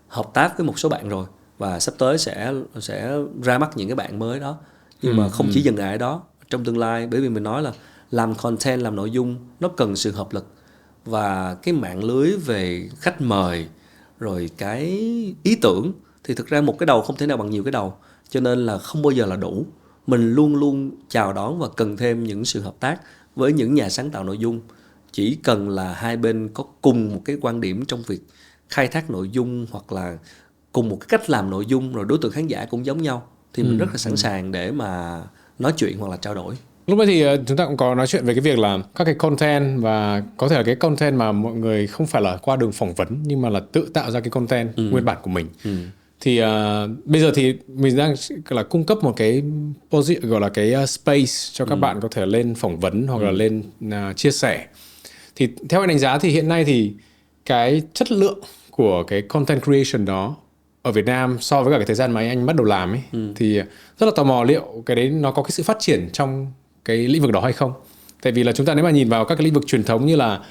S2: hợp tác với một số bạn rồi, và sắp tới sẽ ra mắt những cái bạn mới đó. Nhưng mà không chỉ dừng lại ở đó. Trong tương lai, bởi vì mình nói là làm content, làm nội dung nó cần sự hợp lực, và cái mạng lưới về khách mời rồi cái ý tưởng thì thực ra một cái đầu không thể nào bằng nhiều cái đầu, cho nên là không bao giờ là đủ. Mình luôn luôn chào đón và cần thêm những sự hợp tác với những nhà sáng tạo nội dung. Chỉ cần là hai bên có cùng một cái quan điểm trong việc khai thác nội dung, hoặc là cùng một cái cách làm nội dung, rồi đối tượng khán giả cũng giống nhau, thì mình rất là sẵn sàng để mà nói chuyện hoặc là trao đổi.
S1: Lúc ấy thì chúng ta cũng có nói chuyện về cái việc là các cái content, và có thể là cái content mà mọi người không phải là qua đường phỏng vấn, nhưng mà là tự tạo ra cái content nguyên bản của mình. Thì bây giờ thì mình đang là cung cấp một cái gọi là cái space cho các bạn có thể lên phỏng vấn hoặc là lên chia sẻ. Thì theo anh đánh giá thì hiện nay thì cái chất lượng của cái content creation đó ở Việt Nam so với cả cái thời gian mà anh bắt đầu làm ấy, thì rất là tò mò liệu cái đấy nó có cái sự phát triển trong cái lĩnh vực đó hay không. Tại vì là chúng ta nếu mà nhìn vào các cái lĩnh vực truyền thống như là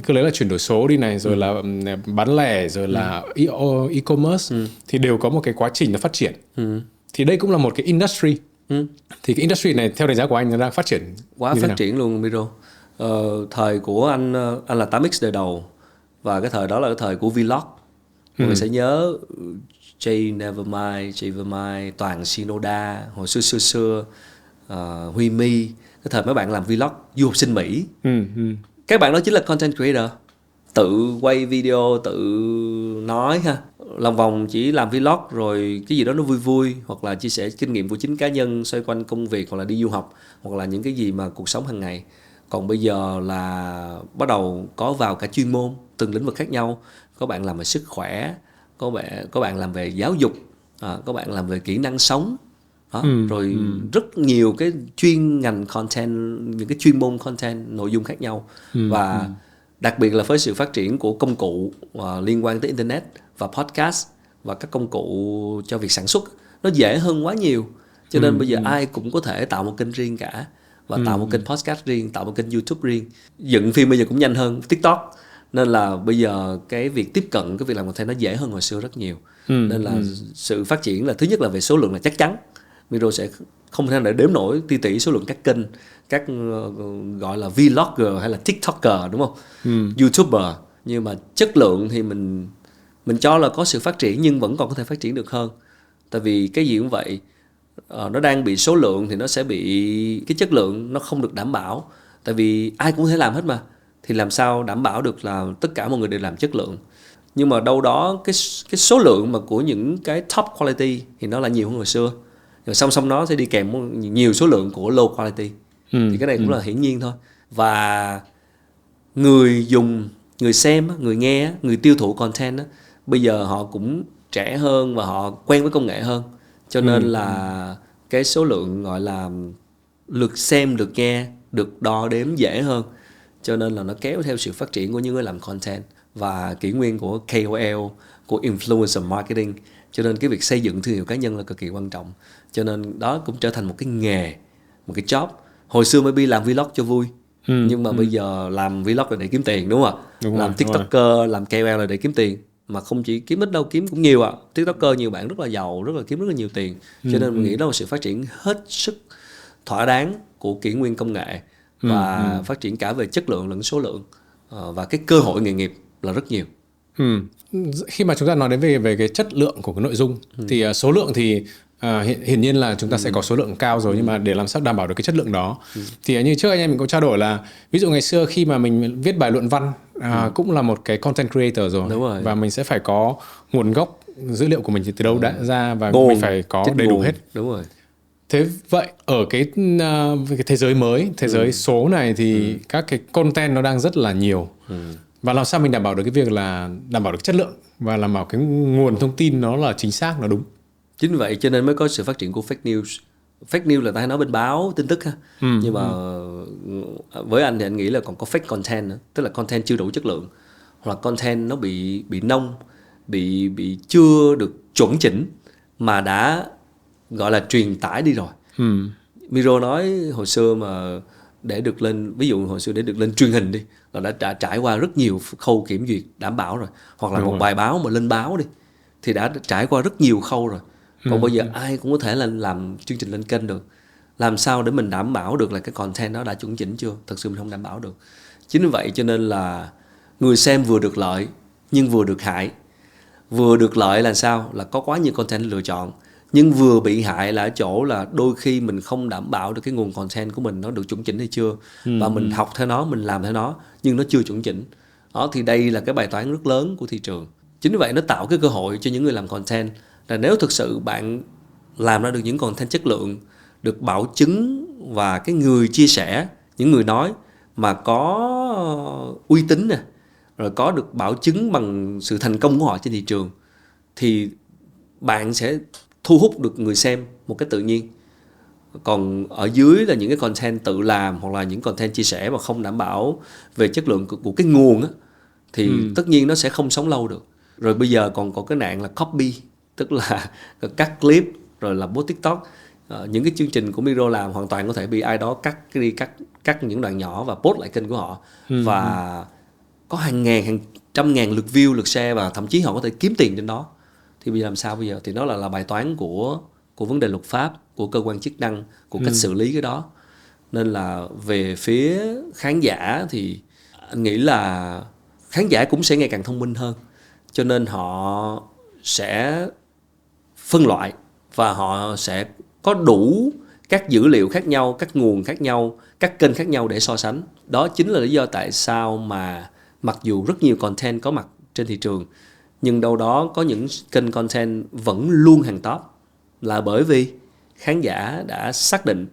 S1: cứ lấy là chuyển đổi số đi này, rồi là bán lẻ, rồi là e-commerce, thì đều có một cái quá trình nó phát triển. Thì đây cũng là một cái industry. Thì cái industry này theo đánh giá của anh nó đang phát triển
S2: quá phát triển luôn, Miro. Thời của anh là 8X đời đầu, và cái thời đó là cái thời của vlog. Mọi người sẽ nhớ Jay Nevermind, Jay Vermind, Toàn Shinoda, hồi xưa Huy Mi, cái thời mấy bạn làm vlog du học sinh Mỹ. Các bạn đó chính là content creator, tự quay video, tự nói ha, lòng vòng chỉ làm vlog rồi cái gì đó nó vui vui, hoặc là chia sẻ kinh nghiệm của chính cá nhân xoay quanh công việc, hoặc là đi du học, hoặc là những cái gì mà cuộc sống hàng ngày. Còn bây giờ là bắt đầu có vào cả chuyên môn, từng lĩnh vực khác nhau. Có bạn làm về sức khỏe, có bạn làm về giáo dục, có bạn làm về kỹ năng sống. Rồi rất nhiều cái chuyên ngành content, những cái chuyên môn content, nội dung khác nhau. Và đặc biệt là với sự phát triển của công cụ liên quan tới internet và podcast và các công cụ cho việc sản xuất, nó dễ hơn quá nhiều. Cho nên bây giờ ai cũng có thể tạo một kênh riêng cả, và tạo một kênh podcast riêng, tạo một kênh YouTube riêng. Dựng phim bây giờ cũng nhanh hơn TikTok. Nên là bây giờ cái việc tiếp cận cái việc làm content nó dễ hơn hồi xưa rất nhiều. Nên là sự phát triển là thứ nhất là về số lượng là chắc chắn Miro sẽ không thể nào đếm nổi tỷ số lượng các kênh, các gọi là vlogger hay là tiktoker, đúng không? YouTuber. Nhưng mà chất lượng thì mình cho là có sự phát triển, nhưng vẫn còn có thể phát triển được hơn. Tại vì cái gì cũng vậy, nó đang bị số lượng thì nó sẽ bị cái chất lượng nó không được đảm bảo. Tại vì ai cũng có thể làm hết mà, thì làm sao đảm bảo được là tất cả mọi người đều làm chất lượng. Nhưng mà đâu đó cái số lượng mà của những cái top quality thì nó là nhiều hơn hồi xưa. Rồi song song nó sẽ đi kèm nhiều số lượng của low quality. Thì cái này cũng là hiển nhiên thôi. Và người dùng, người xem, người nghe, người tiêu thụ content đó, bây giờ họ cũng trẻ hơn và họ quen với công nghệ hơn. Cho nên là cái số lượng gọi là lượt xem, lượt nghe được đo đếm dễ hơn. Cho nên là nó kéo theo sự phát triển của những người làm content và kỷ nguyên của KOL, của influencer marketing. Cho nên cái việc xây dựng thương hiệu cá nhân là cực kỳ quan trọng. Cho nên đó cũng trở thành một cái nghề, một cái job. Hồi xưa maybe làm vlog cho vui, nhưng mà bây giờ làm vlog là để kiếm tiền, đúng không ạ? Làm tiktoker, làm KOL là để kiếm tiền. Mà không chỉ kiếm ít đâu, kiếm cũng nhiều ạ. Tiktoker nhiều bạn rất là giàu, kiếm rất là nhiều tiền. Cho nên mình nghĩ đó là sự phát triển hết sức thỏa đáng của kỷ nguyên công nghệ. Và phát triển cả về chất lượng lẫn số lượng. Và cái cơ hội nghề nghiệp là rất nhiều.
S1: Khi mà chúng ta nói đến về cái chất lượng của cái nội dung thì số lượng thì hiển nhiên là chúng ta sẽ có số lượng cao rồi, nhưng mà để làm sao đảm bảo được cái chất lượng đó thì như trước anh em mình có trao đổi là ví dụ ngày xưa khi mà mình viết bài luận văn cũng là một cái content creator rồi. Và mình sẽ phải có nguồn gốc dữ liệu của mình từ đâu đã ra và mình phải có đầy đủ hết.
S2: Đúng rồi.
S1: Thế vậy ở cái thế giới mới, thế giới số này thì các cái content nó đang rất là nhiều. Và làm sao mình đảm bảo được cái việc là đảm bảo được chất lượng và làm bảo cái nguồn thông tin nó là chính xác, nó đúng.
S2: Chính vậy cho nên mới có sự phát triển của fake news. Fake news là ta hay nói bên báo tin tức ha. Nhưng mà với anh thì anh nghĩ là còn có fake content nữa. Tức là content chưa đủ chất lượng, hoặc là content nó bị nông, bị chưa được chuẩn chỉnh mà đã gọi là truyền tải đi rồi. Miro nói hồi xưa mà để được lên, ví dụ hồi xưa để được lên truyền hình đi là đã trải qua rất nhiều khâu kiểm duyệt đảm bảo rồi. Hoặc là một bài báo mà lên báo đi thì đã trải qua rất nhiều khâu rồi. Còn bây giờ ai cũng có thể là làm chương trình lên kênh được. Làm sao để mình đảm bảo được là cái content đó đã chuẩn chỉnh chưa? Thật sự mình không đảm bảo được. Chính vì vậy cho nên là người xem vừa được lợi nhưng vừa được hại. Vừa được lợi là sao? Là có quá nhiều content lựa chọn. Nhưng vừa bị hại là ở chỗ là đôi khi mình không đảm bảo được cái nguồn content của mình nó được chuẩn chỉnh hay chưa. Và mình học theo nó, mình làm theo nó nhưng nó chưa chuẩn chỉnh. Đó, thì đây là cái bài toán rất lớn của thị trường. Chính vì vậy nó tạo cái cơ hội cho những người làm content là nếu thực sự bạn làm ra được những content chất lượng, được bảo chứng và cái người chia sẻ, những người nói mà có uy tín nè, rồi có được bảo chứng bằng sự thành công của họ trên thị trường, thì bạn sẽ thu hút được người xem một cách tự nhiên. Còn ở dưới là những cái content tự làm hoặc là những content chia sẻ mà không đảm bảo về chất lượng của cái nguồn á, thì tất nhiên nó sẽ không sống lâu được. Rồi bây giờ còn có cái nạn là copy, tức là cắt clip rồi là post TikTok. Những cái chương trình của Miro làm hoàn toàn có thể bị ai đó cắt những đoạn nhỏ và post lại kênh của họ. Và có hàng ngàn, hàng trăm ngàn lượt view, lượt share, và thậm chí họ có thể kiếm tiền trên đó. Thì bây giờ làm sao bây giờ? Thì nó là bài toán của vấn đề luật pháp, của cơ quan chức năng, của cách xử lý cái đó. Nên là về phía khán giả thì anh nghĩ là khán giả cũng sẽ ngày càng thông minh hơn. Cho nên họ sẽ phân loại và họ sẽ có đủ các dữ liệu khác nhau, các nguồn khác nhau, các kênh khác nhau để so sánh. Đó chính là lý do tại sao mà mặc dù rất nhiều content có mặt trên thị trường, nhưng đâu đó có những kênh content vẫn luôn hàng top, là bởi vì khán giả đã xác định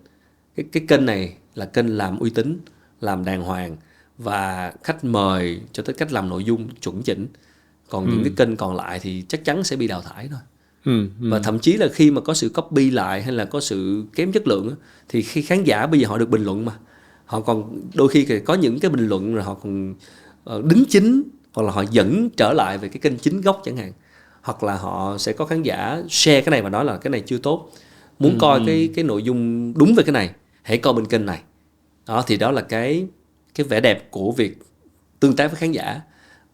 S2: cái kênh này là kênh làm uy tín, làm đàng hoàng, và khách mời cho tới cách làm nội dung chuẩn chỉnh. Còn những cái kênh còn lại thì chắc chắn sẽ bị đào thải thôi. Và thậm chí là khi mà có sự copy lại hay là có sự kém chất lượng, thì khi khán giả bây giờ họ được bình luận mà, họ còn đôi khi có những cái bình luận rồi họ còn đính chính, hoặc là họ dẫn trở lại về cái kênh chính gốc chẳng hạn, hoặc là họ sẽ có khán giả share cái này và nói là cái này chưa tốt, muốn coi cái nội dung đúng về cái này hãy coi bên kênh này. Đó thì đó là cái vẻ đẹp của việc tương tác với khán giả.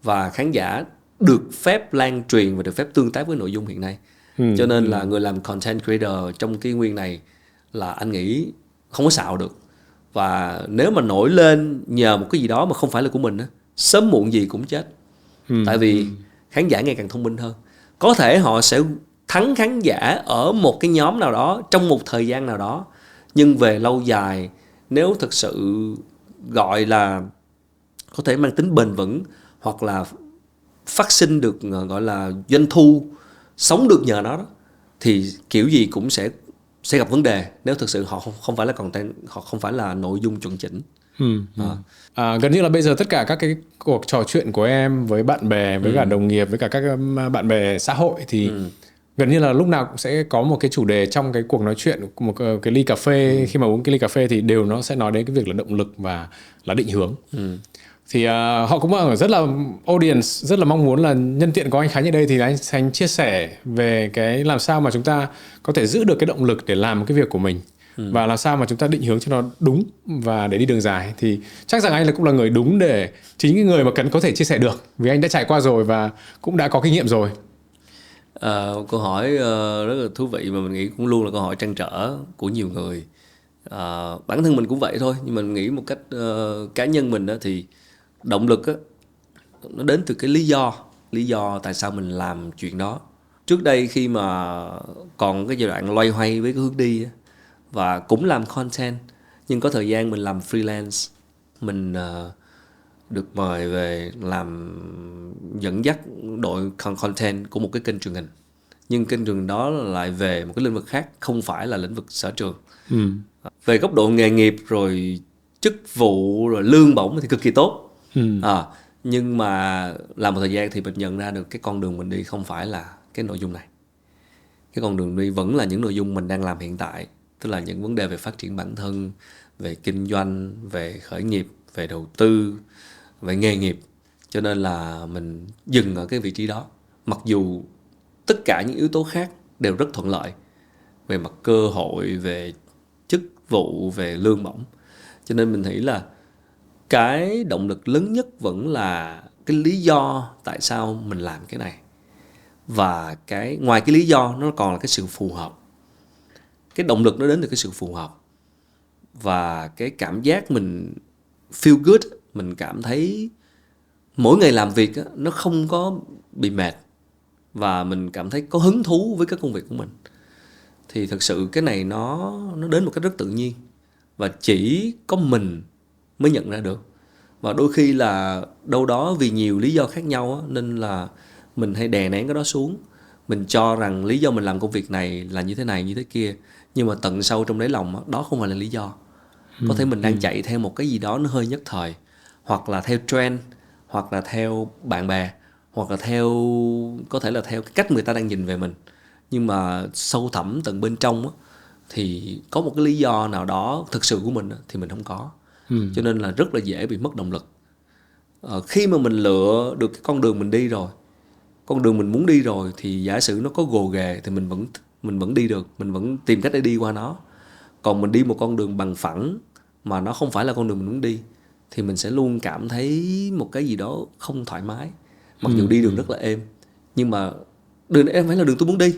S2: và khán giả được phép lan truyền và được phép tương tác với nội dung hiện nay. Cho nên là người làm content creator trong cái nguyên này là anh nghĩ không có xạo được. Và nếu mà nổi lên nhờ một cái gì đó mà không phải là của mình á, sớm muộn gì cũng chết. Tại vì khán giả ngày càng thông minh hơn. Có thể họ sẽ thắng khán giả ở một cái nhóm nào đó trong một thời gian nào đó, nhưng về lâu dài, nếu thực sự gọi là có thể mang tính bền vững hoặc là phát sinh được gọi là doanh thu, sống được nhờ nó đó, thì kiểu gì cũng sẽ gặp vấn đề nếu thực sự họ không phải là content, họ không phải là nội dung chuẩn chỉnh.
S1: Gần như là bây giờ tất cả các cái cuộc trò chuyện của em với bạn bè, với cả đồng nghiệp, với cả các bạn bè xã hội thì gần như là lúc nào cũng sẽ có một cái chủ đề trong cái cuộc nói chuyện, một cái ly cà phê. Khi mà uống cái ly cà phê thì đều nó sẽ nói đến cái việc là động lực và là định hướng. Thì họ cũng rất là audience rất là mong muốn là nhân tiện có anh Khánh ở đây thì anh Khánh chia sẻ về cái làm sao mà chúng ta có thể giữ được cái động lực để làm cái việc của mình, và làm sao mà chúng ta định hướng cho nó đúng và để đi đường dài. Thì chắc rằng anh cũng là người đúng để chính cái người mà cần có thể chia sẻ được, vì anh đã trải qua rồi và cũng đã có kinh nghiệm rồi.
S2: Câu hỏi rất là thú vị mà mình nghĩ cũng luôn là câu hỏi trăn trở của nhiều người. Bản thân mình cũng vậy thôi, nhưng mình nghĩ một cách cá nhân mình đó, thì động lực á, nó đến từ cái lý do tại sao mình làm chuyện đó. Trước đây khi mà còn cái giai đoạn loay hoay với cái hướng đi á, và cũng làm content, nhưng có thời gian mình làm freelance, mình được mời về làm dẫn dắt đội content của một cái kênh truyền hình, nhưng kênh truyền hình đó lại về một cái lĩnh vực khác, không phải là lĩnh vực sở trường. Về góc độ nghề nghiệp rồi chức vụ rồi lương bổng thì cực kỳ tốt. Nhưng mà làm một thời gian thì mình nhận ra được cái con đường mình đi không phải là cái nội dung này. Cái con đường đi vẫn là những nội dung mình đang làm hiện tại, tức là những vấn đề về phát triển bản thân, về kinh doanh, về khởi nghiệp, về đầu tư, về nghề nghiệp. Cho nên là mình dừng ở cái vị trí đó, mặc dù tất cả những yếu tố khác đều rất thuận lợi về mặt cơ hội, về chức vụ, về lương bổng. Cho nên mình nghĩ là cái động lực lớn nhất vẫn là cái lý do tại sao mình làm cái này. Và ngoài cái lý do nó còn là cái sự phù hợp. Cái động lực nó đến từ cái sự phù hợp. Và cái cảm giác mình feel good, mình cảm thấy mỗi ngày làm việc á, nó không có bị mệt, và mình cảm thấy có hứng thú với cái công việc của mình. Thì thực sự cái này nó đến một cách rất tự nhiên, và chỉ có mình mới nhận ra được. Và đôi khi là đâu đó vì nhiều lý do khác nhau á, nên là mình hay đè nén cái đó xuống. Mình cho rằng lý do mình làm công việc này là như thế này, như thế kia. Nhưng mà tận sâu trong đáy lòng á, đó không phải là lý do. Có thể mình đang chạy theo một cái gì đó nó hơi nhất thời, hoặc là theo trend, hoặc là theo bạn bè, hoặc là có thể là theo cái cách người ta đang nhìn về mình. Nhưng mà sâu thẳm tận bên trong á, thì có một cái lý do nào đó thực sự của mình á, thì mình không có. Cho nên là rất là dễ bị mất động lực. Khi mà mình lựa được cái con đường mình đi rồi, con đường mình muốn đi rồi, thì giả sử nó có gồ ghề thì mình vẫn đi được, mình vẫn tìm cách để đi qua nó. Còn mình đi một con đường bằng phẳng mà nó không phải là con đường mình muốn đi, thì mình sẽ luôn cảm thấy một cái gì đó không thoải mái. Mặc dù đi đường rất là êm, nhưng mà đường này em phải là đường tôi muốn đi.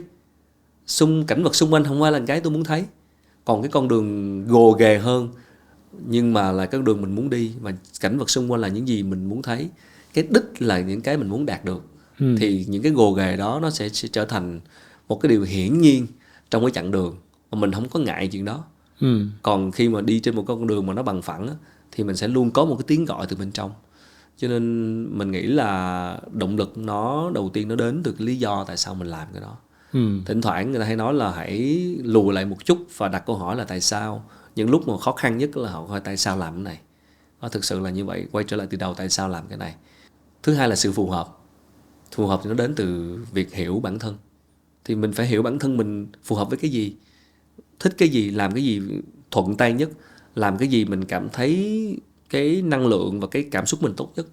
S2: Cảnh vật xung quanh không phải là cái tôi muốn thấy. Còn cái con đường gồ ghề hơn, nhưng mà là cái đường mình muốn đi, và cảnh vật xung quanh là những gì mình muốn thấy, cái đích là những cái mình muốn đạt được, thì những cái gồ ghề đó nó sẽ trở thành một cái điều hiển nhiên trong cái chặng đường, mà mình không có ngại chuyện đó. Còn khi mà đi trên một con đường mà nó bằng phẳng á, thì mình sẽ luôn có một cái tiếng gọi từ bên trong. Cho nên mình nghĩ là động lực nó đầu tiên nó đến từ cái lý do tại sao mình làm cái đó. Thỉnh thoảng người ta hay nói là hãy lùi lại một chút và đặt câu hỏi là tại sao. Những lúc mà khó khăn nhất là họ hỏi tại sao làm cái này. Nó thực sự là như vậy, quay trở lại từ đầu tại sao làm cái này. Thứ hai là sự phù hợp. Phù hợp thì nó đến từ việc hiểu bản thân. Thì mình phải hiểu bản thân mình phù hợp với cái gì, thích cái gì, làm cái gì thuận tay nhất, làm cái gì mình cảm thấy cái năng lượng và cái cảm xúc mình tốt nhất,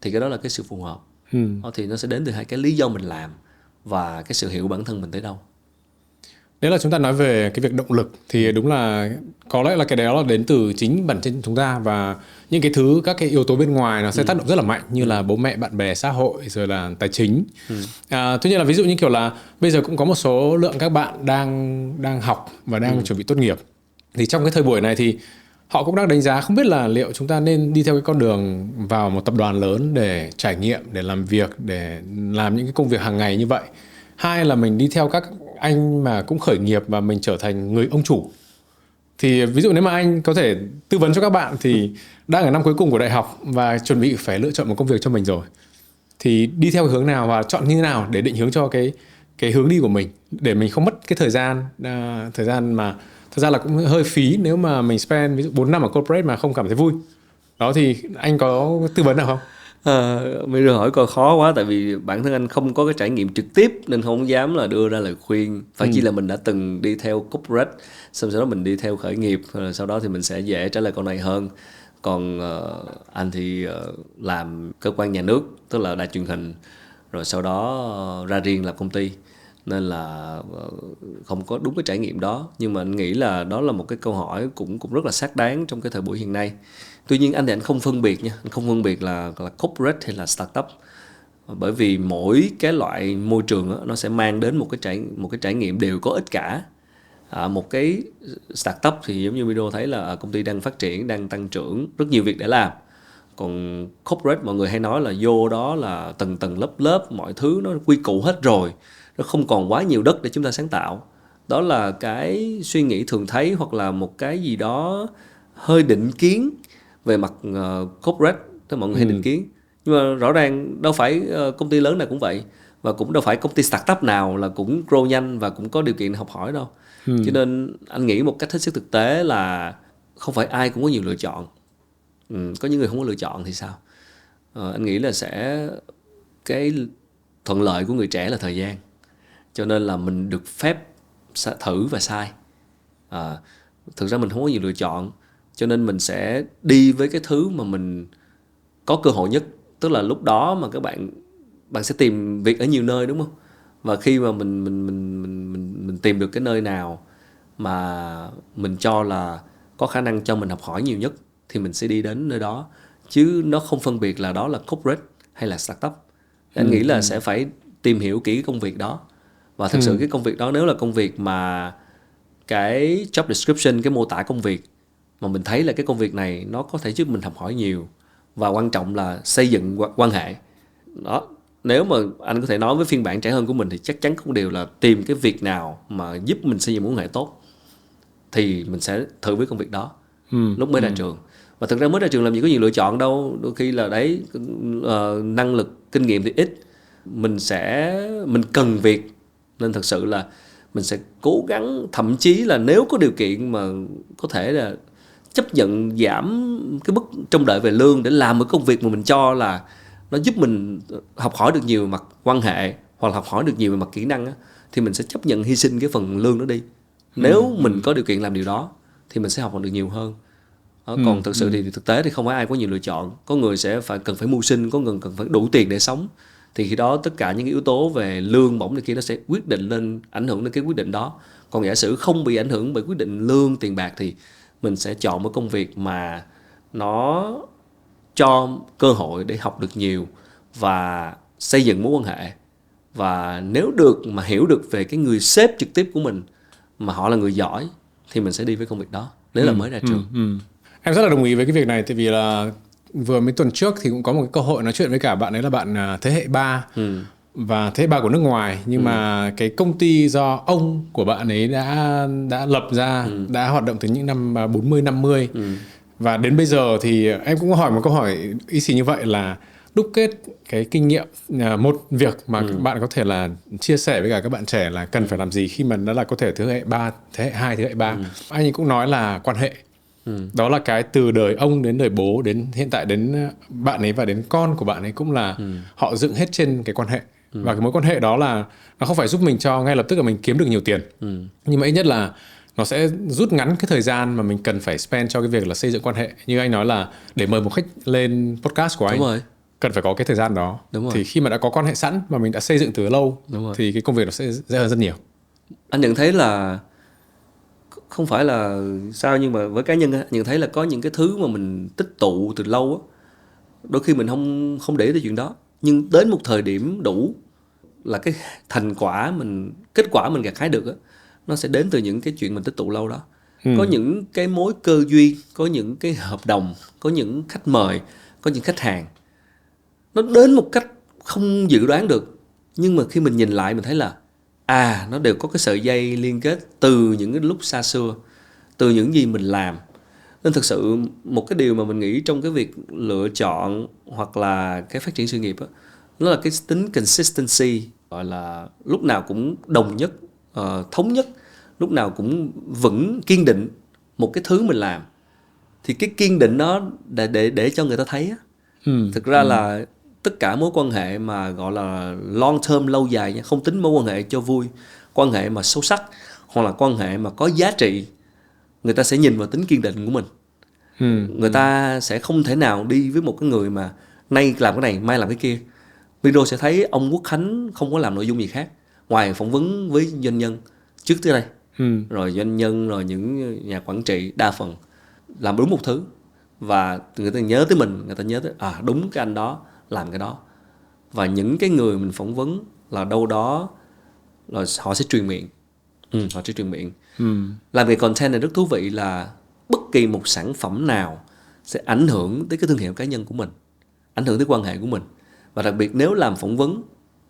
S2: thì cái đó là cái sự phù hợp. Thì nó sẽ đến từ hai cái lý do mình làm và cái sự hiểu bản thân mình tới đâu.
S1: Nếu là chúng ta nói về cái việc động lực thì đúng là có lẽ là cái đó là đến từ chính bản thân chúng ta, và những cái thứ, các cái yếu tố bên ngoài nó sẽ tác động rất là mạnh, như là bố mẹ, bạn bè, xã hội, rồi là tài chính. Tuy nhiên là ví dụ như kiểu là bây giờ cũng có một số lượng các bạn đang học và đang chuẩn bị tốt nghiệp, thì trong cái thời buổi này thì họ cũng đang đánh giá không biết là liệu chúng ta nên đi theo cái con đường vào một tập đoàn lớn để trải nghiệm, để làm việc, để làm những cái công việc hàng ngày như vậy, hai là mình đi theo các anh mà cũng khởi nghiệp và mình trở thành người ông chủ. Thì ví dụ nếu mà anh có thể tư vấn cho các bạn thì đang ở năm cuối cùng của đại học và chuẩn bị phải lựa chọn một công việc cho mình rồi, thì đi theo cái hướng nào và chọn như thế nào để định hướng cho cái hướng đi của mình, để mình không mất cái thời gian mà thật ra là cũng hơi phí nếu mà mình spend ví dụ 4 năm ở corporate mà không cảm thấy vui. Đó, thì anh có tư vấn nào không?
S2: Bây giờ hỏi coi khó quá, tại vì bản thân anh không có cái trải nghiệm trực tiếp nên không dám là đưa ra lời khuyên. Phải chỉ là mình đã từng đi theo corporate, xong sau đó mình đi theo khởi nghiệp, rồi sau đó thì mình sẽ dễ trả lời câu này hơn. Còn anh thì làm cơ quan nhà nước, tức là đài truyền hình, rồi sau đó ra riêng làm công ty, nên là không có đúng cái trải nghiệm đó. Nhưng mà anh nghĩ là đó là một cái câu hỏi cũng rất là xác đáng trong cái thời buổi hiện nay. Tuy nhiên anh không phân biệt nha, anh không phân biệt là corporate hay là startup, bởi vì mỗi cái loại môi trường đó, nó sẽ mang đến một cái trải nghiệm đều có ích cả. Một cái startup thì giống như video thấy là công ty đang phát triển, đang tăng trưởng, rất nhiều việc để làm. Còn corporate mọi người hay nói là vô đó là tầng tầng lớp lớp, mọi thứ nó quy củ hết rồi, nó không còn quá nhiều đất để chúng ta sáng tạo. Đó là cái suy nghĩ thường thấy, hoặc là một cái gì đó hơi định kiến về mặt corporate, tức mọi người hay định kiến. Nhưng mà rõ ràng đâu phải công ty lớn nào cũng vậy, và cũng đâu phải công ty startup nào là cũng grow nhanh và cũng có điều kiện học hỏi đâu. Cho nên anh nghĩ một cách hết sức thực tế là không phải ai cũng có nhiều lựa chọn. Có những người không có lựa chọn thì sao? Anh nghĩ là cái thuận lợi của người trẻ là thời gian, cho nên là mình được phép thử và sai. Thực ra mình không có nhiều lựa chọn, cho nên mình sẽ đi với cái thứ mà mình có cơ hội nhất. Tức là lúc đó mà các bạn sẽ tìm việc ở nhiều nơi, đúng không? Và khi mà mình tìm được cái nơi nào mà mình cho là có khả năng cho mình học hỏi nhiều nhất thì mình sẽ đi đến nơi đó, chứ nó không phân biệt là đó là corporate hay là startup. Anh nghĩ là sẽ phải tìm hiểu kỹ cái công việc đó, và thực sự cái công việc đó nếu là công việc mà cái job description, cái mô tả công việc mà mình thấy là cái công việc này nó có thể giúp mình học hỏi nhiều, và quan trọng là xây dựng quan hệ đó. Nếu mà anh có thể nói với phiên bản trẻ hơn của mình thì chắc chắn cũng đều là tìm cái việc nào mà giúp mình xây dựng mối quan hệ tốt thì mình sẽ thử với công việc đó lúc mới ra trường. Và thực ra mới ra trường làm gì có nhiều lựa chọn đâu, đôi khi là đấy, năng lực kinh nghiệm thì ít, mình cần việc, nên thật sự là mình sẽ cố gắng, thậm chí là nếu có điều kiện mà có thể là chấp nhận giảm cái mức trông đợi về lương để làm một công việc mà mình cho là nó giúp mình học hỏi được nhiều về mặt quan hệ, hoặc là học hỏi được nhiều về mặt kỹ năng á, thì mình sẽ chấp nhận hy sinh cái phần lương đó đi. Nếu mình có điều kiện làm điều đó thì mình sẽ học được nhiều hơn. Còn thực sự thì thực tế thì không phải ai có nhiều lựa chọn. Có người sẽ cần phải mưu sinh, có người cần phải đủ tiền để sống. Thì khi đó tất cả những cái yếu tố về lương bổng này kia nó sẽ ảnh hưởng đến cái quyết định đó. Còn giả sử không bị ảnh hưởng bởi quyết định lương, tiền bạc thì mình sẽ chọn một công việc mà nó cho cơ hội để học được nhiều và xây dựng mối quan hệ. Và nếu được mà hiểu được về cái người sếp trực tiếp của mình mà họ là người giỏi thì mình sẽ đi với công việc đó nếu là mới ra trường.
S1: Em rất là đồng ý với cái việc này, tại vì là vừa mấy tuần trước thì cũng có một cái cơ hội nói chuyện với cả bạn ấy là bạn thế hệ 3 và thế hệ 3 của nước ngoài, nhưng mà cái công ty do ông của bạn ấy đã lập ra, đã hoạt động từ những năm 40 50. Và đến bây giờ thì em cũng hỏi một câu hỏi y xì như vậy là đúc kết cái kinh nghiệm, một việc mà các bạn có thể là chia sẻ với cả các bạn trẻ là cần phải làm gì khi mà nó là có thể thế hệ 3, thế hệ 2, thế hệ 3. Anh ấy cũng nói là quan hệ. Đó là cái từ đời ông đến đời bố, đến hiện tại đến bạn ấy và đến con của bạn ấy cũng là họ dựng hết trên cái quan hệ. Và cái mối quan hệ đó là nó không phải giúp mình cho ngay lập tức là mình kiếm được nhiều tiền, nhưng mà ít nhất là nó sẽ rút ngắn cái thời gian mà mình cần phải spend cho cái việc là xây dựng quan hệ. Như anh nói là để mời một khách lên podcast của anh, đúng rồi, cần phải có cái thời gian đó. Thì khi mà đã có quan hệ sẵn mà mình đã xây dựng từ lâu thì cái công việc nó sẽ dễ hơn rất nhiều.
S2: Anh nhận thấy là không phải là sao, nhưng mà với cá nhân á, nhận thấy là có những cái thứ mà mình tích tụ từ lâu á, đôi khi mình không không để ý tới chuyện đó, nhưng đến một thời điểm đủ là cái kết quả mình gặt hái được á, nó sẽ đến từ những cái chuyện mình tích tụ lâu đó. Có những cái mối cơ duyên, có những cái hợp đồng, có những khách mời, có những khách hàng, nó đến một cách không dự đoán được, nhưng mà khi mình nhìn lại mình thấy là nó đều có cái sợi dây liên kết từ những cái lúc xa xưa, từ những gì mình làm. Nên thực sự một cái điều mà mình nghĩ trong cái việc lựa chọn hoặc là cái phát triển sự nghiệp đó, nó là cái tính consistency, gọi là lúc nào cũng đồng nhất, thống nhất, lúc nào cũng vững kiên định một cái thứ mình làm. Thì cái kiên định đó để cho người ta thấy á. Thực ra là tất cả mối quan hệ mà gọi là long term, lâu dài nha, không tính mối quan hệ cho vui, quan hệ mà sâu sắc hoặc là quan hệ mà có giá trị, người ta sẽ nhìn vào tính kiên định của mình. Người ta sẽ không thể nào đi với một cái người mà nay làm cái này mai làm cái kia. Video sẽ thấy ông Quốc Khánh không có làm nội dung gì khác ngoài phỏng vấn với doanh nhân trước tới đây, rồi doanh nhân, rồi những nhà quản trị, đa phần làm đúng một thứ, và người ta nhớ tới mình, người ta nhớ tới đúng cái anh đó làm cái đó. Và những cái người mình phỏng vấn là đâu đó là họ sẽ truyền miệng. Họ sẽ truyền miệng. Làm về content này rất thú vị là bất kỳ một sản phẩm nào sẽ ảnh hưởng tới cái thương hiệu cá nhân của mình, ảnh hưởng tới quan hệ của mình. Và đặc biệt nếu làm phỏng vấn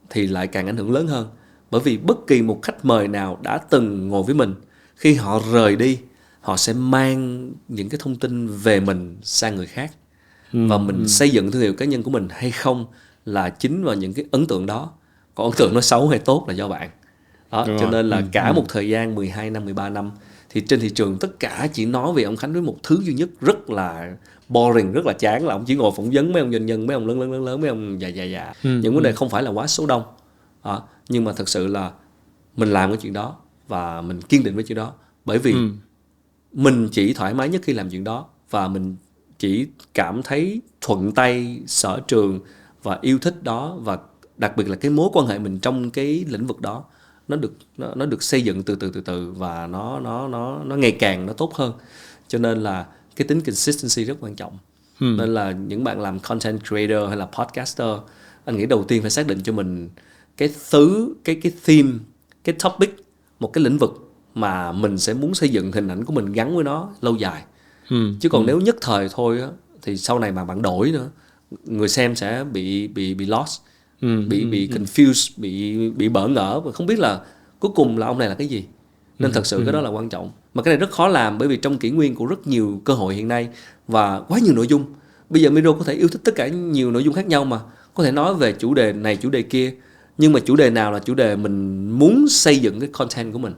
S2: thì lại càng ảnh hưởng lớn hơn. Bởi vì bất kỳ một khách mời nào đã từng ngồi với mình, khi họ rời đi, họ sẽ mang những cái thông tin về mình sang người khác. Và mình xây dựng thương hiệu cá nhân của mình hay không là chính vào những cái ấn tượng đó. Còn ấn tượng nó xấu hay tốt là do bạn đó. Cho nên là cả một thời gian 12 năm, 13 năm thì trên thị trường tất cả chỉ nói về ông Khánh với một thứ duy nhất, rất là boring, rất là chán, là ông chỉ ngồi phỏng vấn mấy ông doanh nhân, mấy ông lớn, mấy ông già. Những vấn đề không phải là quá số đông đó. Nhưng mà thật sự là mình làm cái chuyện đó và mình kiên định với chuyện đó. Bởi vì mình chỉ thoải mái nhất khi làm chuyện đó, và mình chỉ cảm thấy thuận tay, sở trường và yêu thích đó. Và đặc biệt là cái mối quan hệ mình trong cái lĩnh vực đó nó được xây dựng từ từ và nó ngày càng nó tốt hơn. Cho nên là cái tính consistency rất quan trọng. Nên là những bạn làm content creator hay là podcaster, anh nghĩ đầu tiên phải xác định cho mình cái theme, cái topic, một cái lĩnh vực mà mình sẽ muốn xây dựng hình ảnh của mình gắn với nó lâu dài. Chứ còn nếu nhất thời thôi á, thì sau này mà bạn đổi nữa, người xem sẽ bị lost, bị confused, bị bỡ ngỡ và không biết là cuối cùng là ông này là cái gì. Nên thật sự cái đó là quan trọng. Mà cái này rất khó làm, bởi vì trong kỷ nguyên của rất nhiều cơ hội hiện nay và quá nhiều nội dung. Bây giờ Miro có thể yêu thích tất cả nhiều nội dung khác nhau, mà có thể nói về chủ đề này, chủ đề kia, nhưng mà chủ đề nào là chủ đề mình muốn xây dựng cái content của mình,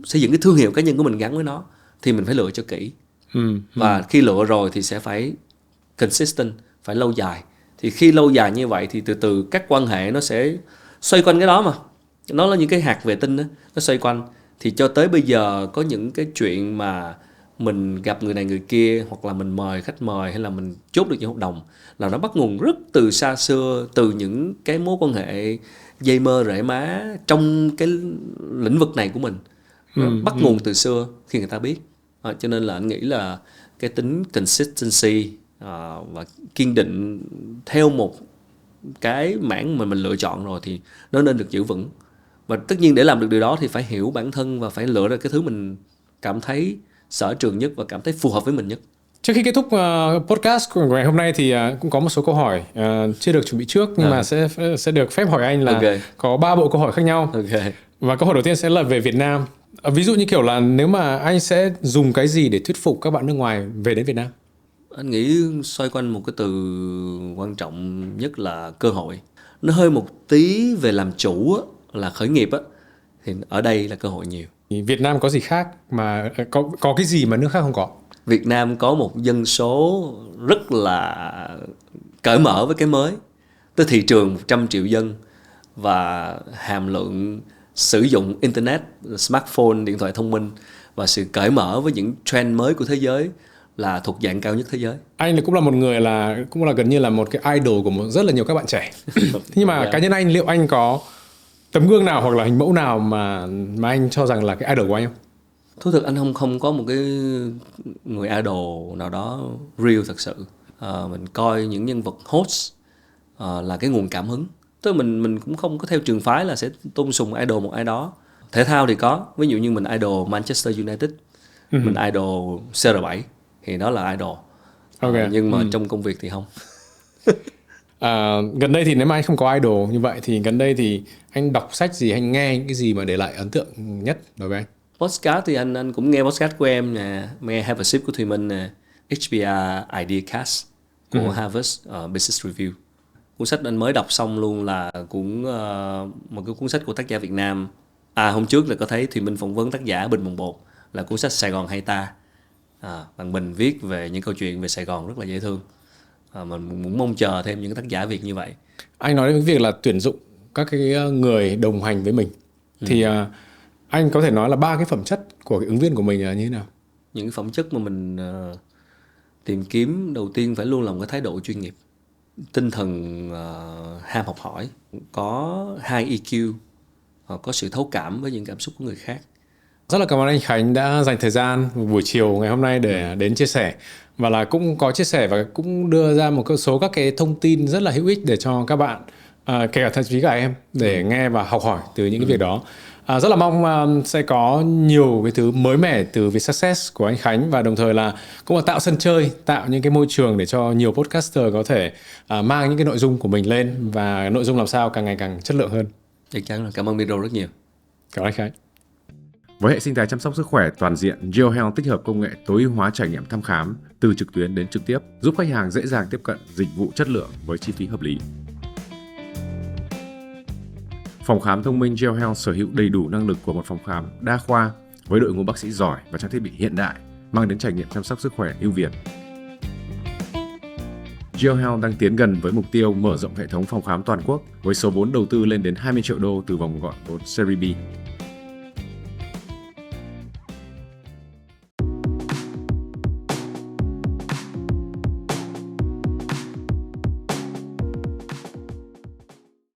S2: xây dựng cái thương hiệu cá nhân của mình gắn với nó, thì mình phải lựa cho kỹ. Và khi lựa rồi thì sẽ phải consistent, phải lâu dài. Thì khi lâu dài như vậy thì từ từ các quan hệ nó sẽ xoay quanh cái đó, mà nó là những cái hạt vệ tinh đó, nó xoay quanh. Thì cho tới bây giờ có những cái chuyện mà mình gặp người này người kia, hoặc là mình mời khách mời, hay là mình chốt được những hợp đồng, là nó bắt nguồn rất từ xa xưa, từ những cái mối quan hệ dây mơ rễ má trong cái lĩnh vực này của mình. Bắt nguồn từ xưa khi người ta biết. Cho nên là anh nghĩ là cái tính consistency và kiên định theo một cái mảng mà mình lựa chọn rồi thì nó nên được giữ vững. Và tất nhiên để làm được điều đó thì phải hiểu bản thân và phải lựa ra cái thứ mình cảm thấy sở trường nhất và cảm thấy phù hợp với mình nhất.
S1: Trước khi kết thúc podcast của ngày hôm nay thì cũng có một số câu hỏi chưa được chuẩn bị trước, nhưng mà sẽ được phép hỏi anh là có 3 bộ câu hỏi khác nhau. Và câu hỏi đầu tiên sẽ là về Việt Nam. Ví dụ như kiểu là nếu mà anh sẽ dùng cái gì để thuyết phục các bạn nước ngoài về đến Việt Nam?
S2: Anh nghĩ xoay quanh một cái từ quan trọng nhất là cơ hội. Nó hơi một tí về làm chủ á, là khởi nghiệp á, thì ở đây là cơ hội nhiều.
S1: Việt Nam có gì khác mà có cái gì mà nước khác không có?
S2: Việt Nam có một dân số rất là cởi mở với cái mới. Tới thị trường 100 triệu dân và hàm lượng sử dụng internet, smartphone, điện thoại thông minh và sự cởi mở với những trend mới của thế giới là thuộc dạng cao nhất thế giới.
S1: Anh cũng là một người cũng là gần như là một cái idol của rất là nhiều các bạn trẻ. Nhưng mà cá nhân anh, liệu anh có tấm gương nào hoặc là hình mẫu nào mà anh cho rằng là cái idol của anh không?
S2: Thú thực anh không có một cái người idol nào đó real thật sự. Mình coi những nhân vật host là cái nguồn cảm hứng. Tức là mình cũng không có theo trường phái là sẽ tôn sùng idol một ai đó. Thể thao thì có, ví dụ như mình idol Manchester United, mình idol CR7 thì đó là idol. Nhưng mà trong công việc thì không.
S1: Gần đây thì nếu mà anh không có idol như vậy thì gần đây thì anh đọc sách gì, anh nghe những cái gì mà để lại ấn tượng nhất đối với anh?
S2: Podcast thì anh cũng nghe podcast của em nè, nghe Have a Sip của Thùy Minh nè, HBR Ideacast của Harvard Business Review. Cuốn sách anh mới đọc xong luôn là cũng một cái cuốn sách của tác giả Việt Nam. Hôm trước là có thấy Thùy Minh phỏng vấn tác giả Bình Bồng Bột, là cuốn sách Sài Gòn Hay Ta. Bạn Bình viết về những câu chuyện về Sài Gòn rất là dễ thương. Mình cũng mong chờ thêm những tác giả Việt như vậy.
S1: Anh nói đến việc là tuyển dụng các cái người đồng hành với mình thì anh có thể nói là 3 cái phẩm chất của cái ứng viên của mình là như thế nào?
S2: Những cái phẩm chất mà mình tìm kiếm đầu tiên phải luôn là một cái thái độ chuyên nghiệp, tinh thần ham học hỏi, có high EQ, có sự thấu cảm với những cảm xúc của người khác.
S1: Rất là cảm ơn anh Khánh đã dành thời gian buổi chiều ngày hôm nay để đến chia sẻ, và là cũng có chia sẻ và cũng đưa ra một số các cái thông tin rất là hữu ích để cho các bạn, kể cả thậm chí cả em, để nghe và học hỏi từ những cái việc đó. Rất là mong sẽ có nhiều cái thứ mới mẻ từ Vietsuccess của anh Khánh, và đồng thời là cũng là tạo sân chơi, tạo những cái môi trường để cho nhiều podcaster có thể mang những cái nội dung của mình lên, và nội dung làm sao càng ngày càng chất lượng hơn.
S2: Chắc chắn là cảm ơn Miro rất nhiều.
S1: Cảm ơn anh Khánh.
S3: Với hệ sinh thái chăm sóc sức khỏe toàn diện, GeoHealth tích hợp công nghệ tối ưu hóa trải nghiệm thăm khám từ trực tuyến đến trực tiếp, giúp khách hàng dễ dàng tiếp cận dịch vụ chất lượng với chi phí hợp lý. Phòng khám thông minh GeoHealth sở hữu đầy đủ năng lực của một phòng khám đa khoa với đội ngũ bác sĩ giỏi và trang thiết bị hiện đại, mang đến trải nghiệm chăm sóc sức khỏe ưu việt. GeoHealth đang tiến gần với mục tiêu mở rộng hệ thống phòng khám toàn quốc với số vốn đầu tư lên đến 20 triệu đô từ vòng gọi vốn Series B.